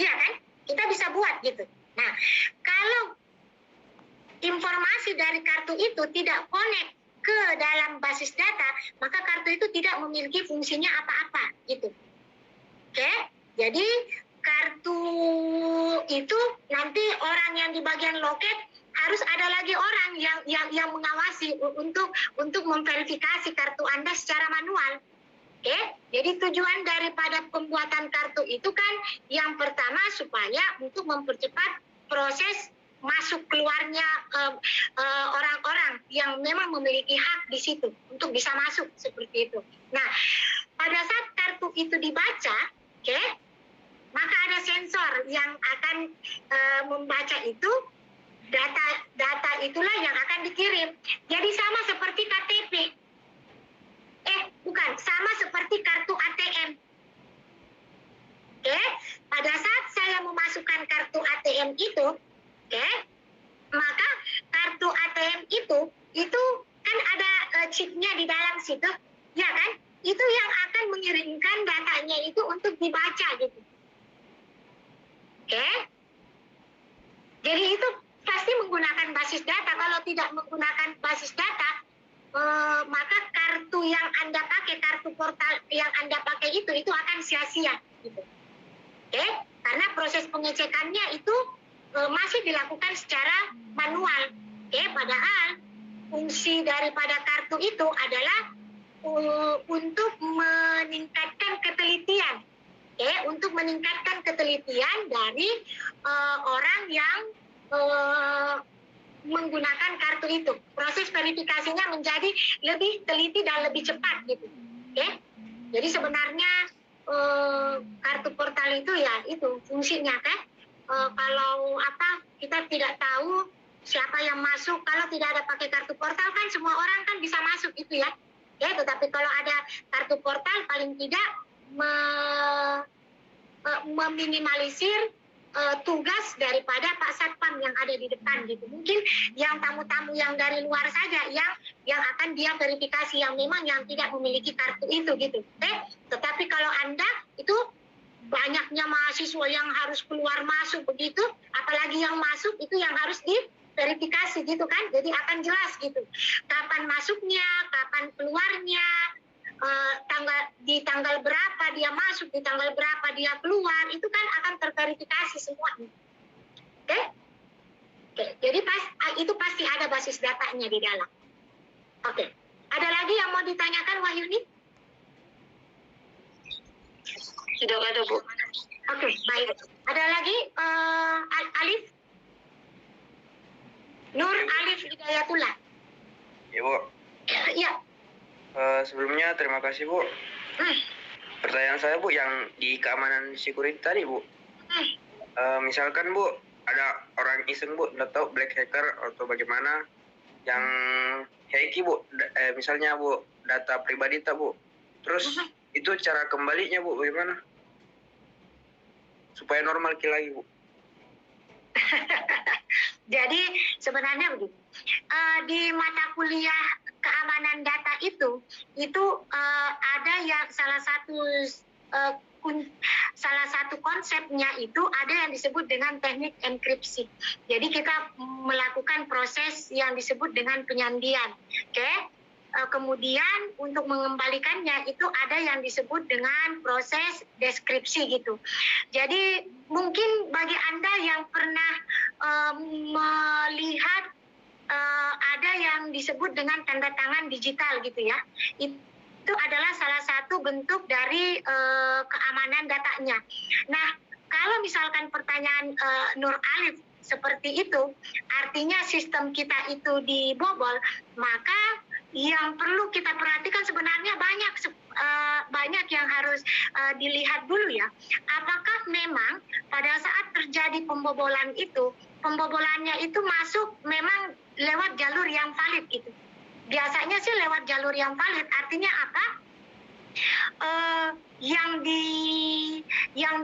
Iya kan? Kita bisa buat gitu. Nah, kalau informasi dari kartu itu tidak connect ke dalam basis data, maka kartu itu tidak memiliki fungsinya apa-apa gitu. Jadi kartu itu nanti orang yang di bagian loket harus ada lagi orang yang mengawasi untuk memverifikasi kartu Anda secara manual. Jadi tujuan daripada pembuatan kartu itu kan yang pertama supaya untuk mempercepat proses masuk keluarnya orang-orang yang memang memiliki hak di situ untuk bisa masuk seperti itu. Nah, pada saat kartu itu dibaca, maka ada sensor yang akan membaca itu data itulah yang akan dikirim. Jadi sama seperti KTP. Bukan, sama seperti kartu ATM. Oke, pada saat saya memasukkan kartu ATM itu, oke, maka kartu ATM itu kan ada chipnya di dalam situ, ya kan? Itu yang akan mengirimkan datanya itu untuk dibaca gitu. Oke? Jadi itu pasti menggunakan basis data. Kalau tidak menggunakan basis data, maka kartu yang Anda pakai, kartu portal yang Anda pakai itu akan sia-sia gitu. Oke? Karena proses pengecekannya itu masih dilakukan secara manual. Oke? Padahal fungsi daripada kartu itu adalah untuk meningkatkan ketelitian. Oke? Untuk meningkatkan ketelitian dari orang yang menggunakan kartu itu. Proses verifikasinya menjadi lebih teliti dan lebih cepat gitu. Oke? Jadi sebenarnya kartu portal itu ya itu fungsinya kan. Kalau kita tidak tahu siapa yang masuk, kalau tidak ada pakai kartu portal kan semua orang kan bisa masuk itu ya. Ya, tetapi kalau ada kartu portal paling tidak meminimalisir tugas daripada Pak Satpam yang ada di depan gitu. Mungkin yang tamu-tamu yang dari luar saja yang akan dia verifikasi, yang memang yang tidak memiliki kartu itu gitu. Tetapi kalau Anda itu banyaknya mahasiswa yang harus keluar masuk begitu, apalagi yang masuk itu yang harus diverifikasi gitu kan. Jadi akan jelas gitu. Kapan masuknya, kapan keluarnya, di tanggal berapa dia masuk, di tanggal berapa dia keluar, itu kan akan terverifikasi semua. Oke? Jadi itu pasti ada basis datanya di dalam. Oke. Ada lagi yang mau ditanyakan, Wahyuni? Tidak ada, Bu. Oke, baik. Ada lagi, Alif? Nur Alif Hidayatullah. Ya, Bu. Ya. Sebelumnya terima kasih, Bu. Pertanyaan saya, Bu, yang di keamanan security tadi, Bu. Misalkan, Bu, ada orang iseng, Bu, nggak tahu black hacker atau bagaimana yang hacky, Bu. Misalnya, Bu, data pribadi, Bu. Terus itu cara kembalinya, Bu, bagaimana? Supaya normal lagi, Bu. Jadi sebenarnya begini, di mata kuliah keamanan data itu ada yang salah satu konsepnya itu ada yang disebut dengan teknik enkripsi. Jadi kita melakukan proses yang disebut dengan penyandian. Oke? Kemudian untuk mengembalikannya itu ada yang disebut dengan proses deskripsi gitu. Jadi mungkin bagi Anda yang pernah melihat ada yang disebut dengan tanda tangan digital gitu ya, itu adalah salah satu bentuk dari keamanan datanya. Nah, kalau misalkan pertanyaan Nur Alif seperti itu, artinya sistem kita itu dibobol, maka yang perlu kita perhatikan sebenarnya banyak yang harus dilihat dulu ya. Apakah memang pada saat terjadi pembobolannya itu masuk memang lewat jalur yang valid gitu. Biasanya sih lewat jalur yang valid, artinya apa? Yang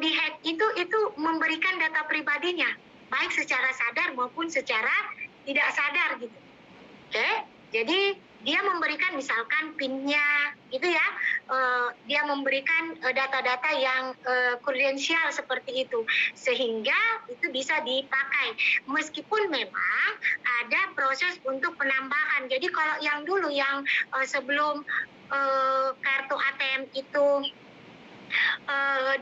di hack itu memberikan data pribadinya, baik secara sadar maupun secara tidak sadar gitu. Oke? Jadi dia memberikan misalkan PIN-nya gitu ya, dia memberikan data-data yang krudensial seperti itu, sehingga itu bisa dipakai. Meskipun memang ada proses untuk penambahan. Jadi kalau yang dulu yang sebelum kartu ATM itu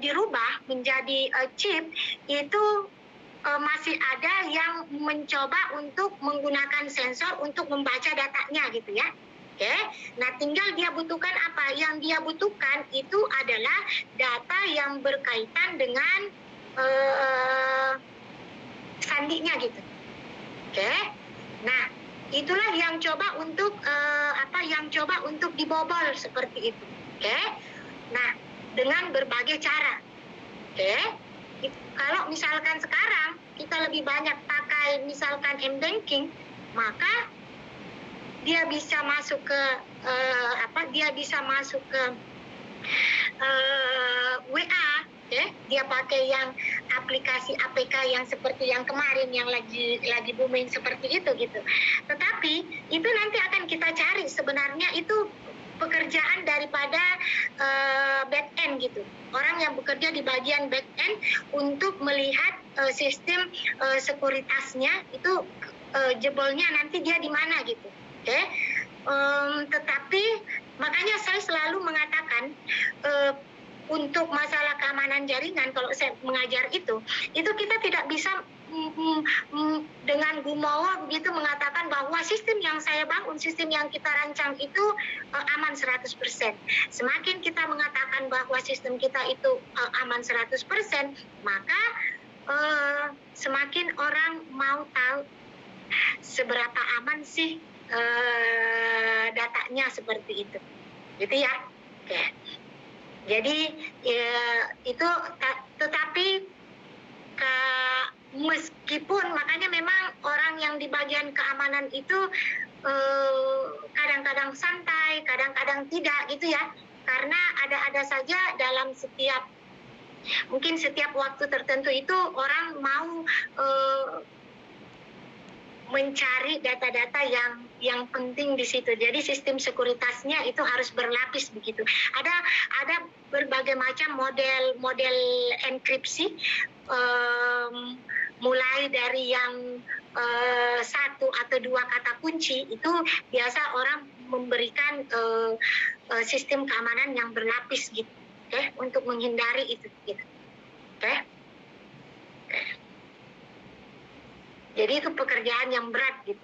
dirubah menjadi chip, itu masih ada yang mencoba untuk menggunakan sensor untuk membaca datanya gitu ya. Oke, nah tinggal dia butuhkan apa? Yang dia butuhkan itu adalah data yang berkaitan dengan sandinya gitu. Oke, nah itulah yang coba untuk dibobol seperti itu. Oke, nah dengan berbagai cara. Oke. Kalau misalkan sekarang kita lebih banyak pakai misalkan m-banking, maka dia bisa masuk ke WA, ya. Dia pakai yang aplikasi APK yang seperti yang kemarin yang lagi booming seperti itu gitu. Tetapi itu nanti akan kita cari sebenarnya itu pekerjaan daripada back end gitu. Orang yang bekerja di bagian back end untuk melihat sistem sekuritasnya itu jebolnya nanti dia di mana gitu. Oke. Tetapi makanya saya selalu mengatakan untuk masalah keamanan jaringan, kalau saya mengajar itu kita tidak bisa dengan gumawa begitu mengatakan bahwa sistem yang saya bangun, sistem yang kita rancang itu aman 100%. Semakin kita mengatakan bahwa sistem kita itu aman 100%, maka semakin orang mau tahu seberapa aman sih datanya seperti itu. Gitu ya. Oke. Jadi itu tetapi meskipun makanya memang orang yang di bagian keamanan itu kadang-kadang santai, kadang-kadang tidak gitu ya. Karena ada saja dalam setiap waktu tertentu itu orang mau mencari data-data yang penting di situ. Jadi sistem sekuritasnya itu harus berlapis begitu. Ada berbagai macam model enkripsi, mulai dari yang 1 atau 2 kata kunci itu biasa orang memberikan sistem keamanan yang berlapis gitu, untuk menghindari itu gitu. Jadi itu pekerjaan yang berat gitu.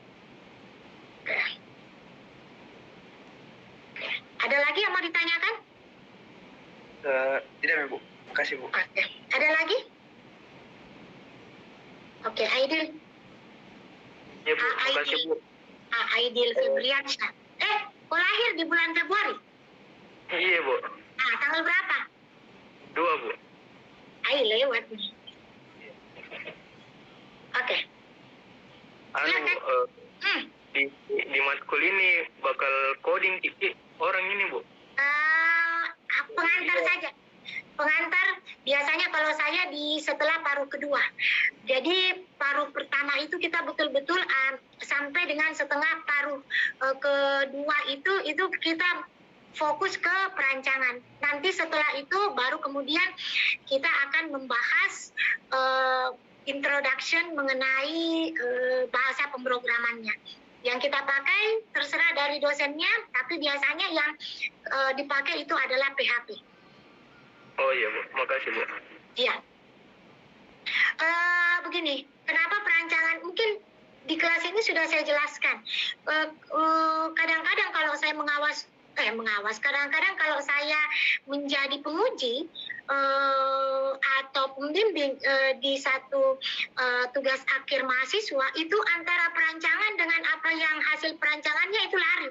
Ada lagi yang mau ditanyakan? Tidak, Bu. Makasih, Bu. Oke. Ada lagi? Oke, Aidil. Ya, Bu. Makasih, Bu. Aidil Febriansyah. Kau lahir di bulan Februari? Iya, Bu. Tanggal berapa? 2, Bu. Lewat nih. Oke. Di matkul ini bakal coding orang ini, Bu? Pengantar saja. Pengantar biasanya kalau saya setelah paruh kedua. Jadi paruh pertama itu kita betul-betul sampai dengan setengah paruh kedua itu kita fokus ke perancangan. Nanti setelah itu baru kemudian kita akan membahas introduction mengenai bahasa pemrogramannya. Yang kita pakai terserah dari dosennya, tapi biasanya yang dipakai itu adalah PHP. Oh iya, Bu. Makasih, Bu. Iya. Begini, kenapa perancangan? Mungkin di kelas ini sudah saya jelaskan. Kadang-kadang kalau saya kadang-kadang kalau saya menjadi penguji atau pembimbing di satu tugas akhir mahasiswa, itu antara perancangan dengan apa yang hasil perancangannya itu lari.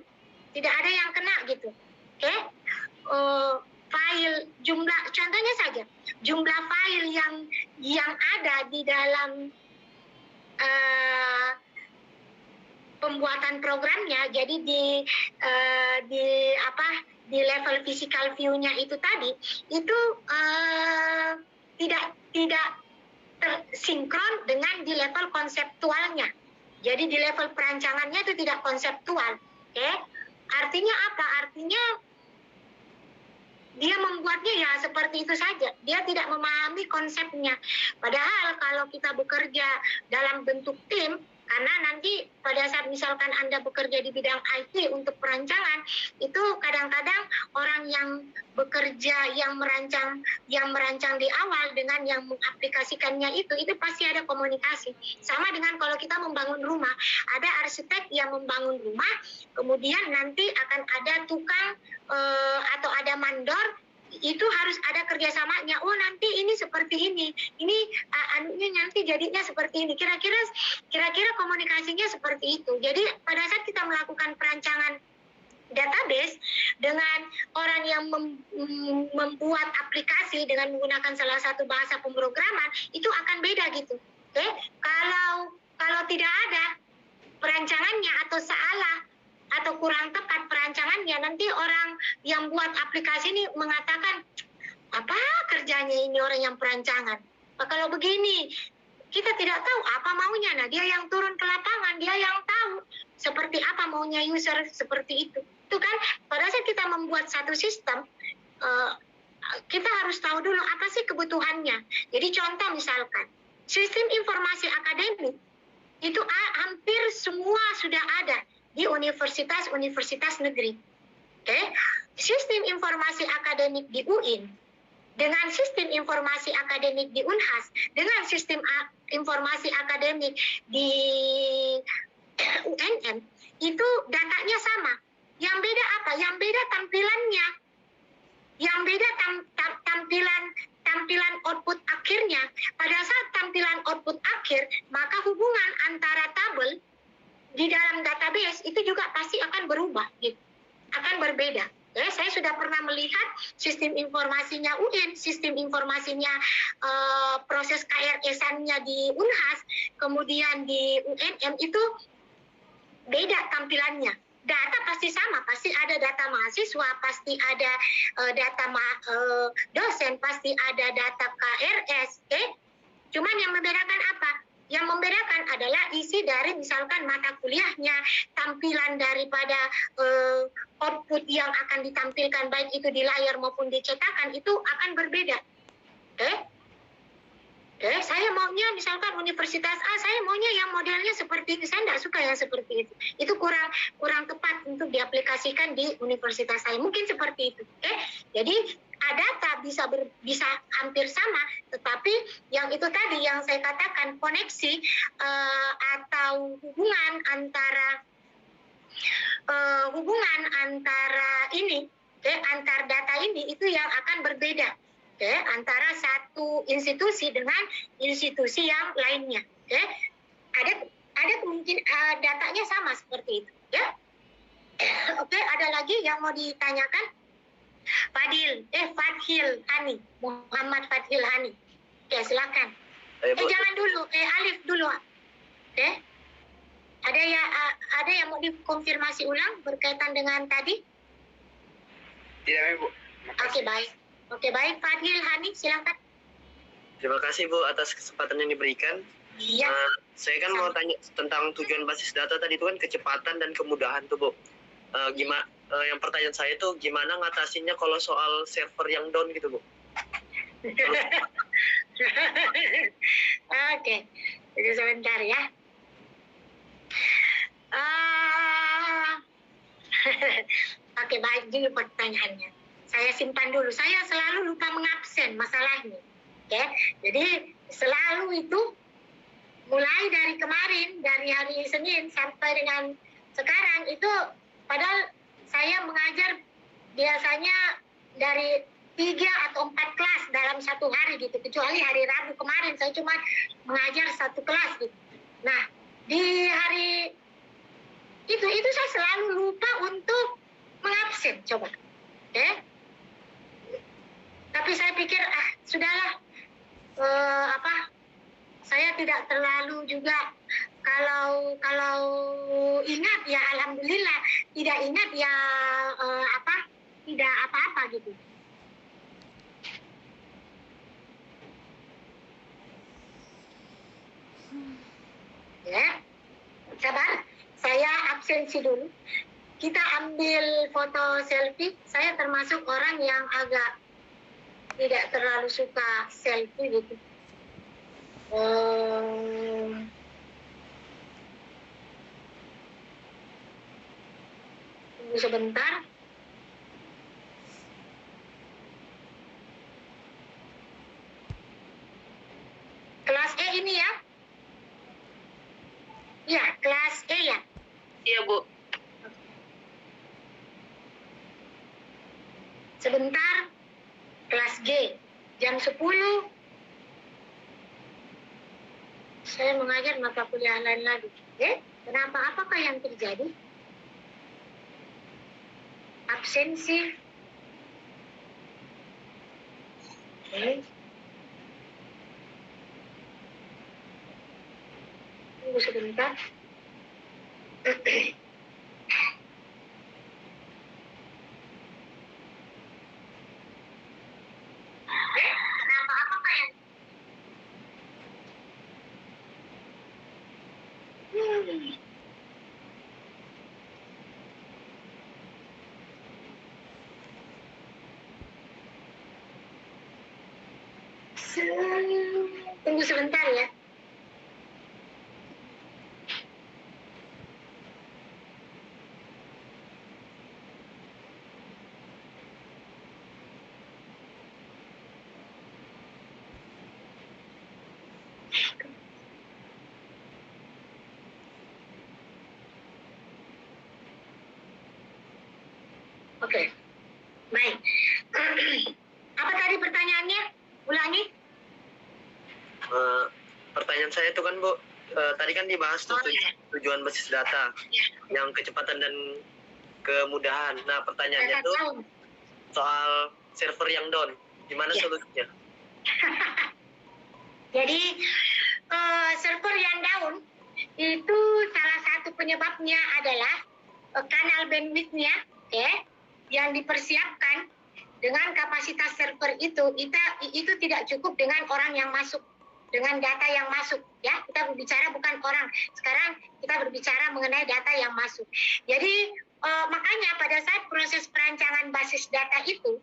Tidak ada yang kena gitu. Oke? File jumlah, contohnya saja, jumlah file yang ada di dalam pembuatan programnya, jadi di level physical view-nya itu tadi itu tidak tersinkron dengan di level konseptualnya. Jadi di level perancangannya itu tidak konseptual. Oke? Artinya apa? Artinya dia membuatnya ya seperti itu saja. Dia tidak memahami konsepnya. Padahal kalau kita bekerja dalam bentuk tim, karena nanti pada saat misalkan Anda bekerja di bidang IT untuk perancangan, itu kadang-kadang orang yang bekerja yang merancang di awal dengan yang mengaplikasikannya itu pasti ada komunikasi. Sama dengan kalau kita membangun rumah, ada arsitek yang membangun rumah, kemudian nanti akan ada tukang atau ada mandor, itu harus ada kerjasamanya. Oh, nanti ini seperti ini anunya nanti jadinya seperti ini. Kira-kira komunikasinya seperti itu. Jadi pada saat kita melakukan perancangan database dengan orang yang membuat aplikasi dengan menggunakan salah satu bahasa pemrograman, itu akan beda gitu. Kalau tidak ada perancangan atau salah atau kurang tepat perancangannya, nanti orang yang buat aplikasi ini mengatakan, apa kerjanya ini orang yang perancangan. Nah, kalau begini, kita tidak tahu apa maunya. Nah, dia yang turun ke lapangan, dia yang tahu seperti apa maunya user, seperti itu. Itu kan pada saat kita membuat satu sistem, kita harus tahu dulu apa sih kebutuhannya. Jadi contoh misalkan, sistem informasi akademik itu hampir semua sudah ada di universitas-universitas negeri. Oke? Sistem informasi akademik di UIN dengan sistem informasi akademik di Unhas, dengan sistem informasi akademik di UNM, itu datanya sama. Yang beda apa? Yang beda tampilannya. Yang beda tampilan output akhirnya. Pada saat tampilan output akhir, maka hubungan antara tabel di dalam database itu juga pasti akan berubah, gitu. Akan berbeda. Saya sudah pernah melihat sistem informasinya UIN, sistem informasinya proses KRS-annya di Unhas, kemudian di UNM itu beda tampilannya. Data pasti sama, pasti ada data mahasiswa, pasti ada data dosen, pasti ada data KRS. Cuman yang membedakan apa? Yang membedakan adalah isi dari misalkan mata kuliahnya, tampilan daripada output yang akan ditampilkan baik itu di layar maupun di cetakan itu akan berbeda. Saya maunya misalkan universitas A, saya maunya yang modelnya seperti ini, saya tidak suka yang seperti itu. Itu kurang tepat untuk diaplikasikan di universitas saya. Mungkin seperti itu. Jadi data bisa hampir sama, tetapi yang itu tadi yang saya katakan koneksi atau hubungan antara ini, antar data ini itu yang akan berbeda. Antara satu institusi dengan institusi yang lainnya. Ada kemungkinan datanya sama seperti itu. Ada lagi yang mau ditanyakan? Fadhil Hani, Muhammad Fadhil Hani. Silakan. Jangan dulu, Alif dulu. Ada yang mau dikonfirmasi ulang berkaitan dengan tadi? Tidak, Bu. Oke, baik. Fadhil Hani, silakan. Terima kasih, Bu, atas kesempatan yang diberikan. Iya. Saya kan mau tanya tentang tujuan basis data tadi itu kan kecepatan dan kemudahan tuh, Bu. Yang pertanyaan saya tuh gimana ngatasinnya kalau soal server yang down gitu, Bu? Oke, jadi sebentar ya. Oke, baik dulu pertanyaannya. Saya simpan dulu. Saya selalu lupa mengabsen masalahnya. Jadi selalu itu mulai dari kemarin, dari hari Senin sampai dengan sekarang itu, padahal saya mengajar biasanya dari 3 atau 4 kelas dalam satu hari gitu. Kecuali hari Rabu kemarin saya cuma mengajar 1 kelas gitu. Nah, di hari itu saya selalu lupa untuk mengabsen, coba. Tapi saya pikir sudahlah, saya tidak terlalu juga, kalau ingat ya alhamdulillah, tidak ingat ya tidak apa-apa gitu. Sabar, saya absensi dulu. Kita ambil foto selfie. Saya termasuk orang yang agak tidak terlalu suka selfie gitu. Tunggu sebentar. Kelas E ini ya? Iya, kelas E ya? Iya, Bu. Sebentar, kelas G, jam 10, saya mengajar mata kuliah lain lagi. Kenapa? Apakah yang terjadi? Absensi. Tunggu sebentar. Tunggu sebentar ya. Oke, baik. Apa tadi pertanyaannya? Ulangi. Pertanyaan saya itu kan Bu, tadi kan dibahas tuh tujuan basis data, yang kecepatan dan kemudahan. Nah pertanyaannya tuh soal server yang down, gimana solusinya? Jadi server yang down itu salah satu penyebabnya adalah kanal bandwidth-nya, yang dipersiapkan dengan kapasitas server itu tidak cukup dengan orang yang masuk, dengan data yang masuk, ya. Kita berbicara bukan orang. Sekarang kita berbicara mengenai data yang masuk. Jadi makanya pada saat proses perancangan basis data itu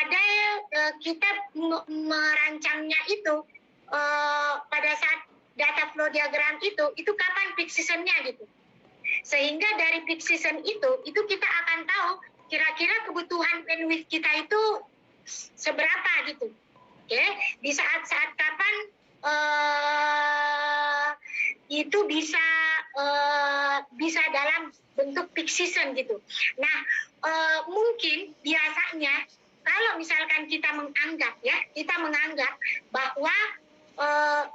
ada kita merancangnya itu pada saat data flow diagram itu kapan peak season-nya gitu. Sehingga dari peak season itu kita akan tahu kira-kira kebutuhan bandwidth kita itu seberapa gitu. Oke, di saat-saat kapan itu bisa dalam bentuk peak season gitu. Nah, mungkin biasanya kalau misalkan kita menganggap bahwa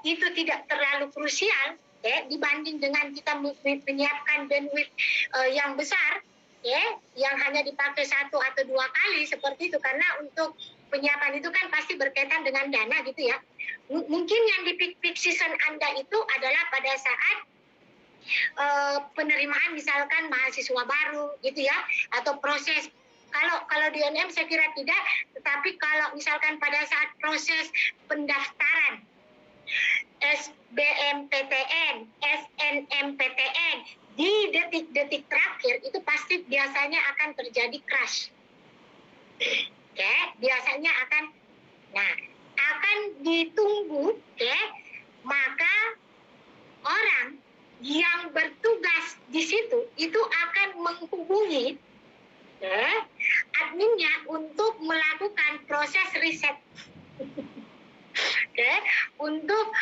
itu tidak terlalu krusial, dibanding dengan kita menyiapkan bandwidth yang besar, yang hanya dipakai 1 atau 2 kali seperti itu, karena untuk penyiapan itu kan pasti berkaitan dengan dana gitu ya. Mungkin yang di peak season Anda itu adalah pada saat penerimaan misalkan mahasiswa baru gitu ya, atau proses. Kalau di UNM saya kira tidak, tetapi kalau misalkan pada saat proses pendaftaran SBMPTN, SNMPTN di detik-detik terakhir itu pasti biasanya akan terjadi crash. Biasanya akan ditunggu, maka orang yang bertugas di situ itu akan menghubungi adminnya untuk melakukan proses riset. Untuk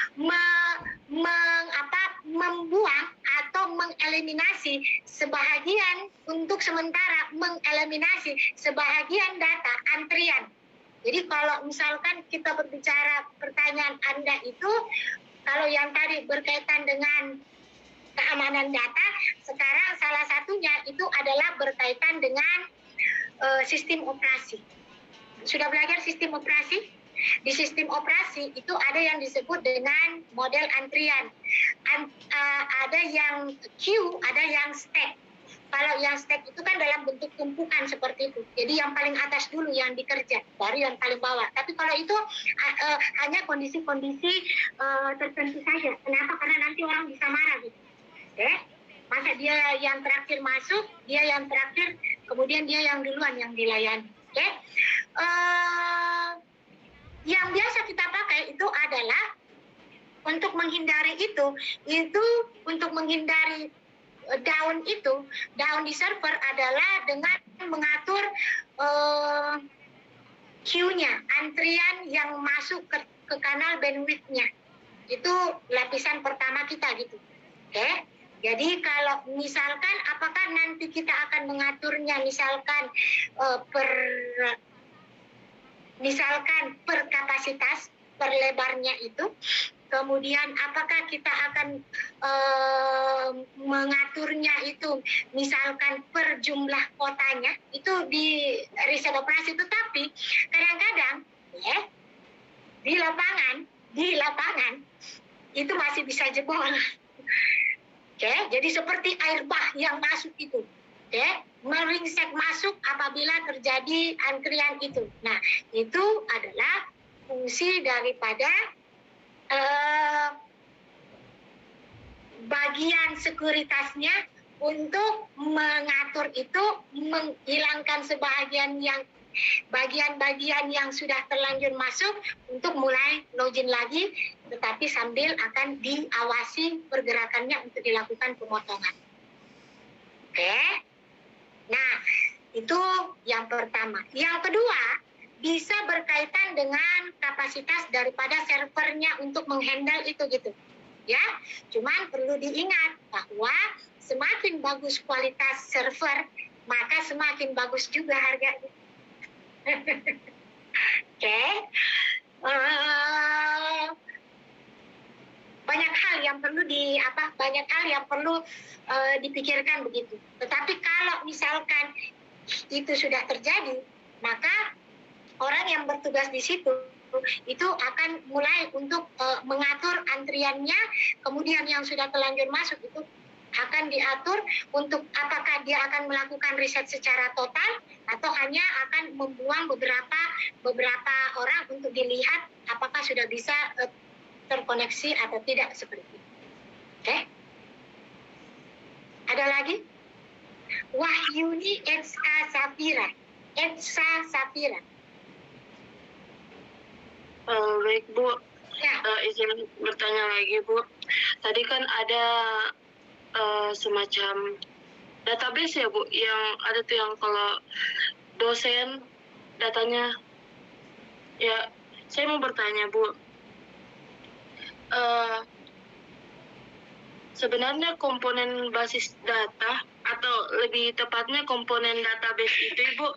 membuang atau mengeliminasi sebahagian, untuk sementara mengeliminasi sebahagian data antrian. Jadi kalau misalkan kita berbicara pertanyaan Anda itu, kalau yang tadi berkaitan dengan keamanan data, sekarang salah satunya itu adalah berkaitan dengan sistem operasi. Sudah belajar sistem operasi? Di sistem operasi itu ada yang disebut dengan model antrian. Ada yang queue, ada yang stack. Kalau yang stack itu kan dalam bentuk tumpukan seperti itu. Jadi yang paling atas dulu yang dikerja, baru yang paling bawah. Tapi kalau itu hanya kondisi-kondisi tertentu saja. Kenapa? Karena nanti orang bisa marah gitu. Masa dia yang terakhir masuk, dia yang terakhir, kemudian dia yang duluan yang dilayani. Yang biasa kita pakai itu adalah untuk menghindari itu untuk menghindari down di server adalah dengan mengatur queue-nya, antrian yang masuk ke kanal bandwidth-nya. Itu lapisan pertama kita gitu. Jadi kalau misalkan apakah nanti kita akan mengaturnya misalkan per kapasitas, per lebarnya itu, kemudian apakah kita akan mengaturnya itu misalkan per jumlah kotanya, itu di riset operasi. Tetapi kadang-kadang di lapangan itu masih bisa jebol. Jadi seperti air bah yang masuk itu, meringsek masuk apabila terjadi antrian itu. Nah, itu adalah fungsi daripada bagian sekuritasnya untuk mengatur itu, menghilangkan sebahagian yang bagian-bagian yang sudah terlanjur masuk untuk mulai login lagi, tetapi sambil akan diawasi pergerakannya untuk dilakukan pemotongan. Oke. Nah, itu yang pertama. Yang kedua, bisa berkaitan dengan kapasitas daripada servernya untuk menghandle itu gitu. Ya, cuman perlu diingat bahwa semakin bagus kualitas server, maka semakin bagus juga harganya. Oke. Banyak hal yang perlu dipikirkan begitu. Tetapi kalau misalkan itu sudah terjadi, maka orang yang bertugas di situ itu akan mulai untuk mengatur antriannya, kemudian yang sudah terlanjur masuk itu akan diatur untuk apakah dia akan melakukan riset secara total atau hanya akan membuang beberapa orang untuk dilihat apakah sudah bisa terkoneksi atau tidak seperti itu. Oke? Ada lagi? Wahyuni Etsa Safira. Baik Bu, Ya. izin bertanya lagi Bu. Tadi kan ada semacam database ya Bu, yang ada tuh yang kalau dosen datanya, ya saya mau bertanya Bu, sebenarnya komponen basis data atau lebih tepatnya komponen database itu Ibu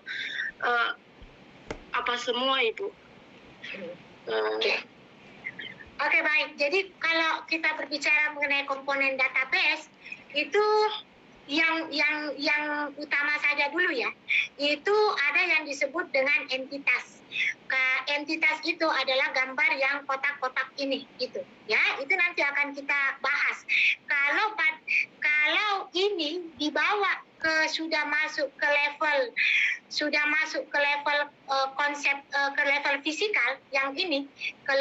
apa semua Ibu? Oke, baik. Jadi kalau kita berbicara mengenai komponen database itu yang utama saja dulu ya. Itu ada yang disebut dengan entitas. Entitas itu adalah gambar yang kotak-kotak ini gitu. Ya, itu nanti akan kita bahas. Kalau ini dibawa sudah masuk ke level konsep ke level fisikal yang ini, ke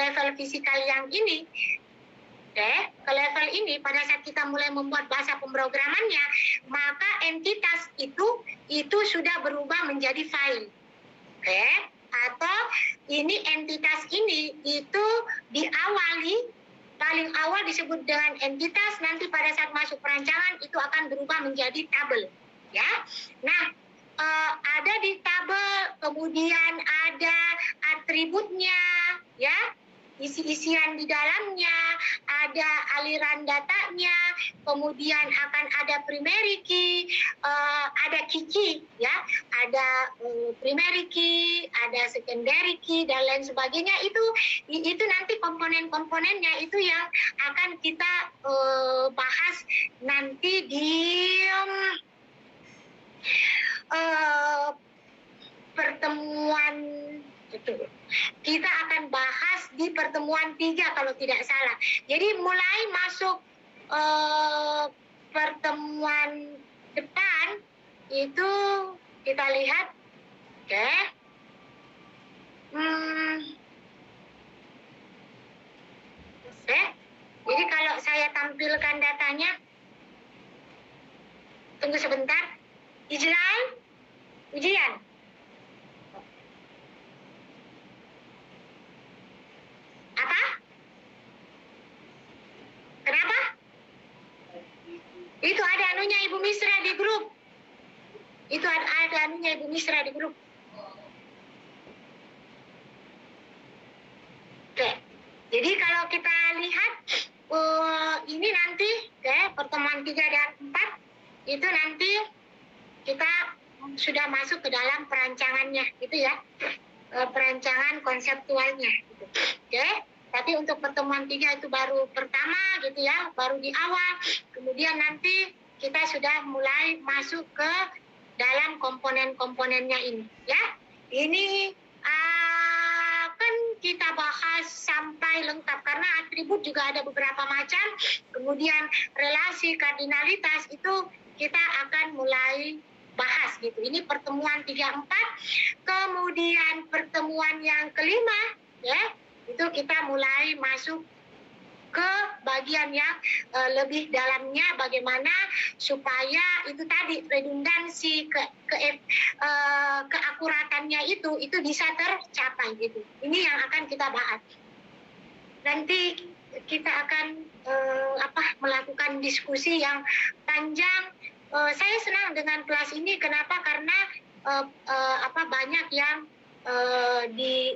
level ini pada saat kita mulai membuat bahasa pemrogramannya, maka entitas itu sudah berubah menjadi file. Oke? Atau ini entitas ini itu diawali paling awal disebut dengan entitas, nanti pada saat masuk perancangan itu akan berubah menjadi tabel. Ya, nah ada di tabel, kemudian ada atributnya, ya, isi-isian di dalamnya, ada aliran datanya, kemudian akan ada primary key, ada key, ya, ada primary key, ada secondary key dan lain sebagainya. Itu nanti komponen-komponennya itu yang akan kita bahas nanti di pertemuan itu. Kita akan bahas di pertemuan 3 kalau tidak salah. Jadi mulai masuk pertemuan depan itu kita lihat, oke. Jadi kalau saya tampilkan datanya, tunggu sebentar. Ijlal, ujian. Apa? Kenapa? Itu ada anunya Ibu Misra di grup. Itu ada anunya Ibu Misra di grup. Oke. Jadi kalau kita lihat ini nanti pertemuan 3 dan 4 itu nanti kita sudah masuk ke dalam perancangannya gitu ya. Perancangan konseptualnya gitu. Oke. Tapi untuk pertemuan 3 itu baru pertama gitu ya, baru di awal. Kemudian nanti kita sudah mulai masuk ke dalam komponen-komponennya ini ya. Ini akan kita bahas sampai lengkap karena atribut juga ada beberapa macam. Kemudian relasi kardinalitas itu kita akan mulai bahas gitu. Ini pertemuan 3-4. Kemudian pertemuan yang kelima ya, itu kita mulai masuk ke bagian yang lebih dalamnya, bagaimana supaya itu tadi redundansi, keakuratannya itu bisa tercapai gitu. Ini yang akan kita bahas. Nanti kita akan melakukan diskusi yang panjang. Saya senang dengan kelas ini. Kenapa? Karena banyak yang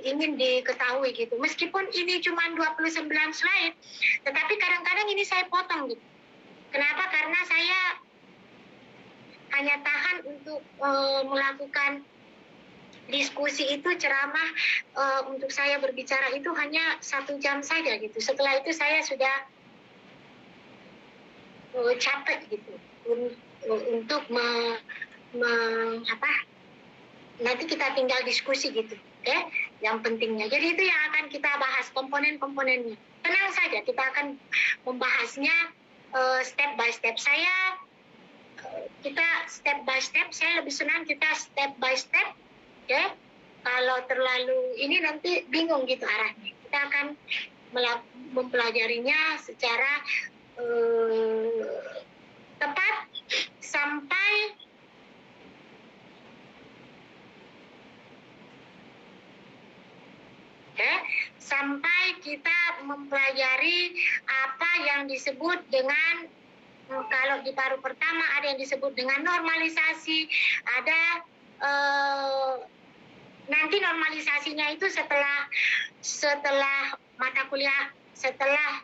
ingin diketahui gitu. Meskipun ini cuma 29 slide, tetapi kadang-kadang ini saya potong gitu. Kenapa? Karena saya hanya tahan untuk melakukan diskusi itu, ceramah untuk saya berbicara itu hanya 1 jam saja gitu. Setelah itu saya sudah capek gitu untuk nanti kita tinggal diskusi gitu, oke? Yang pentingnya. Jadi itu yang akan kita bahas, komponen-komponennya. Tenang saja, kita akan membahasnya step by step. Kita step by step. Saya lebih senang kita step by step. Ya, kalau terlalu ini nanti bingung gitu arahnya. Kita akan mempelajarinya secara tepat sampai kita mempelajari apa yang disebut dengan, kalau di paruh pertama ada yang disebut dengan normalisasi, ada nanti normalisasinya itu setelah mata kuliah, setelah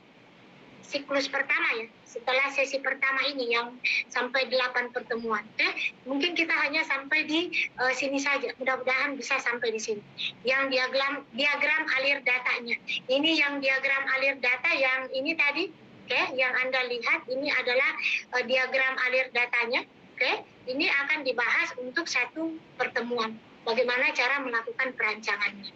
siklus pertama ya, setelah sesi pertama ini yang sampai 8 pertemuan. Mungkin kita hanya sampai di sini saja, mudah-mudahan bisa sampai di sini. Yang diagram alir datanya. Ini yang diagram alir data yang ini tadi, yang Anda lihat ini adalah diagram alir datanya. Ini akan dibahas untuk 1 pertemuan. Bagaimana cara melakukan perancangannya.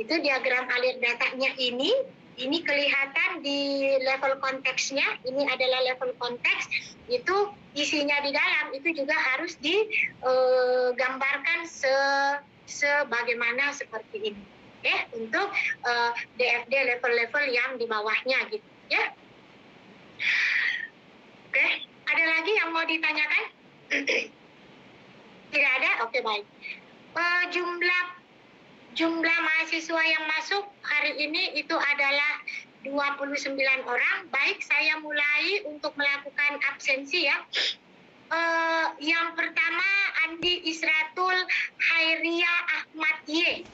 Itu diagram alir datanya ini kelihatan di level konteksnya. Ini adalah level konteks, itu isinya di dalam itu juga harus digambarkan sebagaimana seperti ini, untuk DFD level-level yang di bawahnya gitu ya. Ada lagi yang mau ditanyakan? Tidak ada? Oke, baik. Jumlah mahasiswa yang masuk hari ini itu adalah 29 orang. Baik, saya mulai untuk melakukan absensi ya. Yang pertama Andi Isratul Hairia Ahmad Y.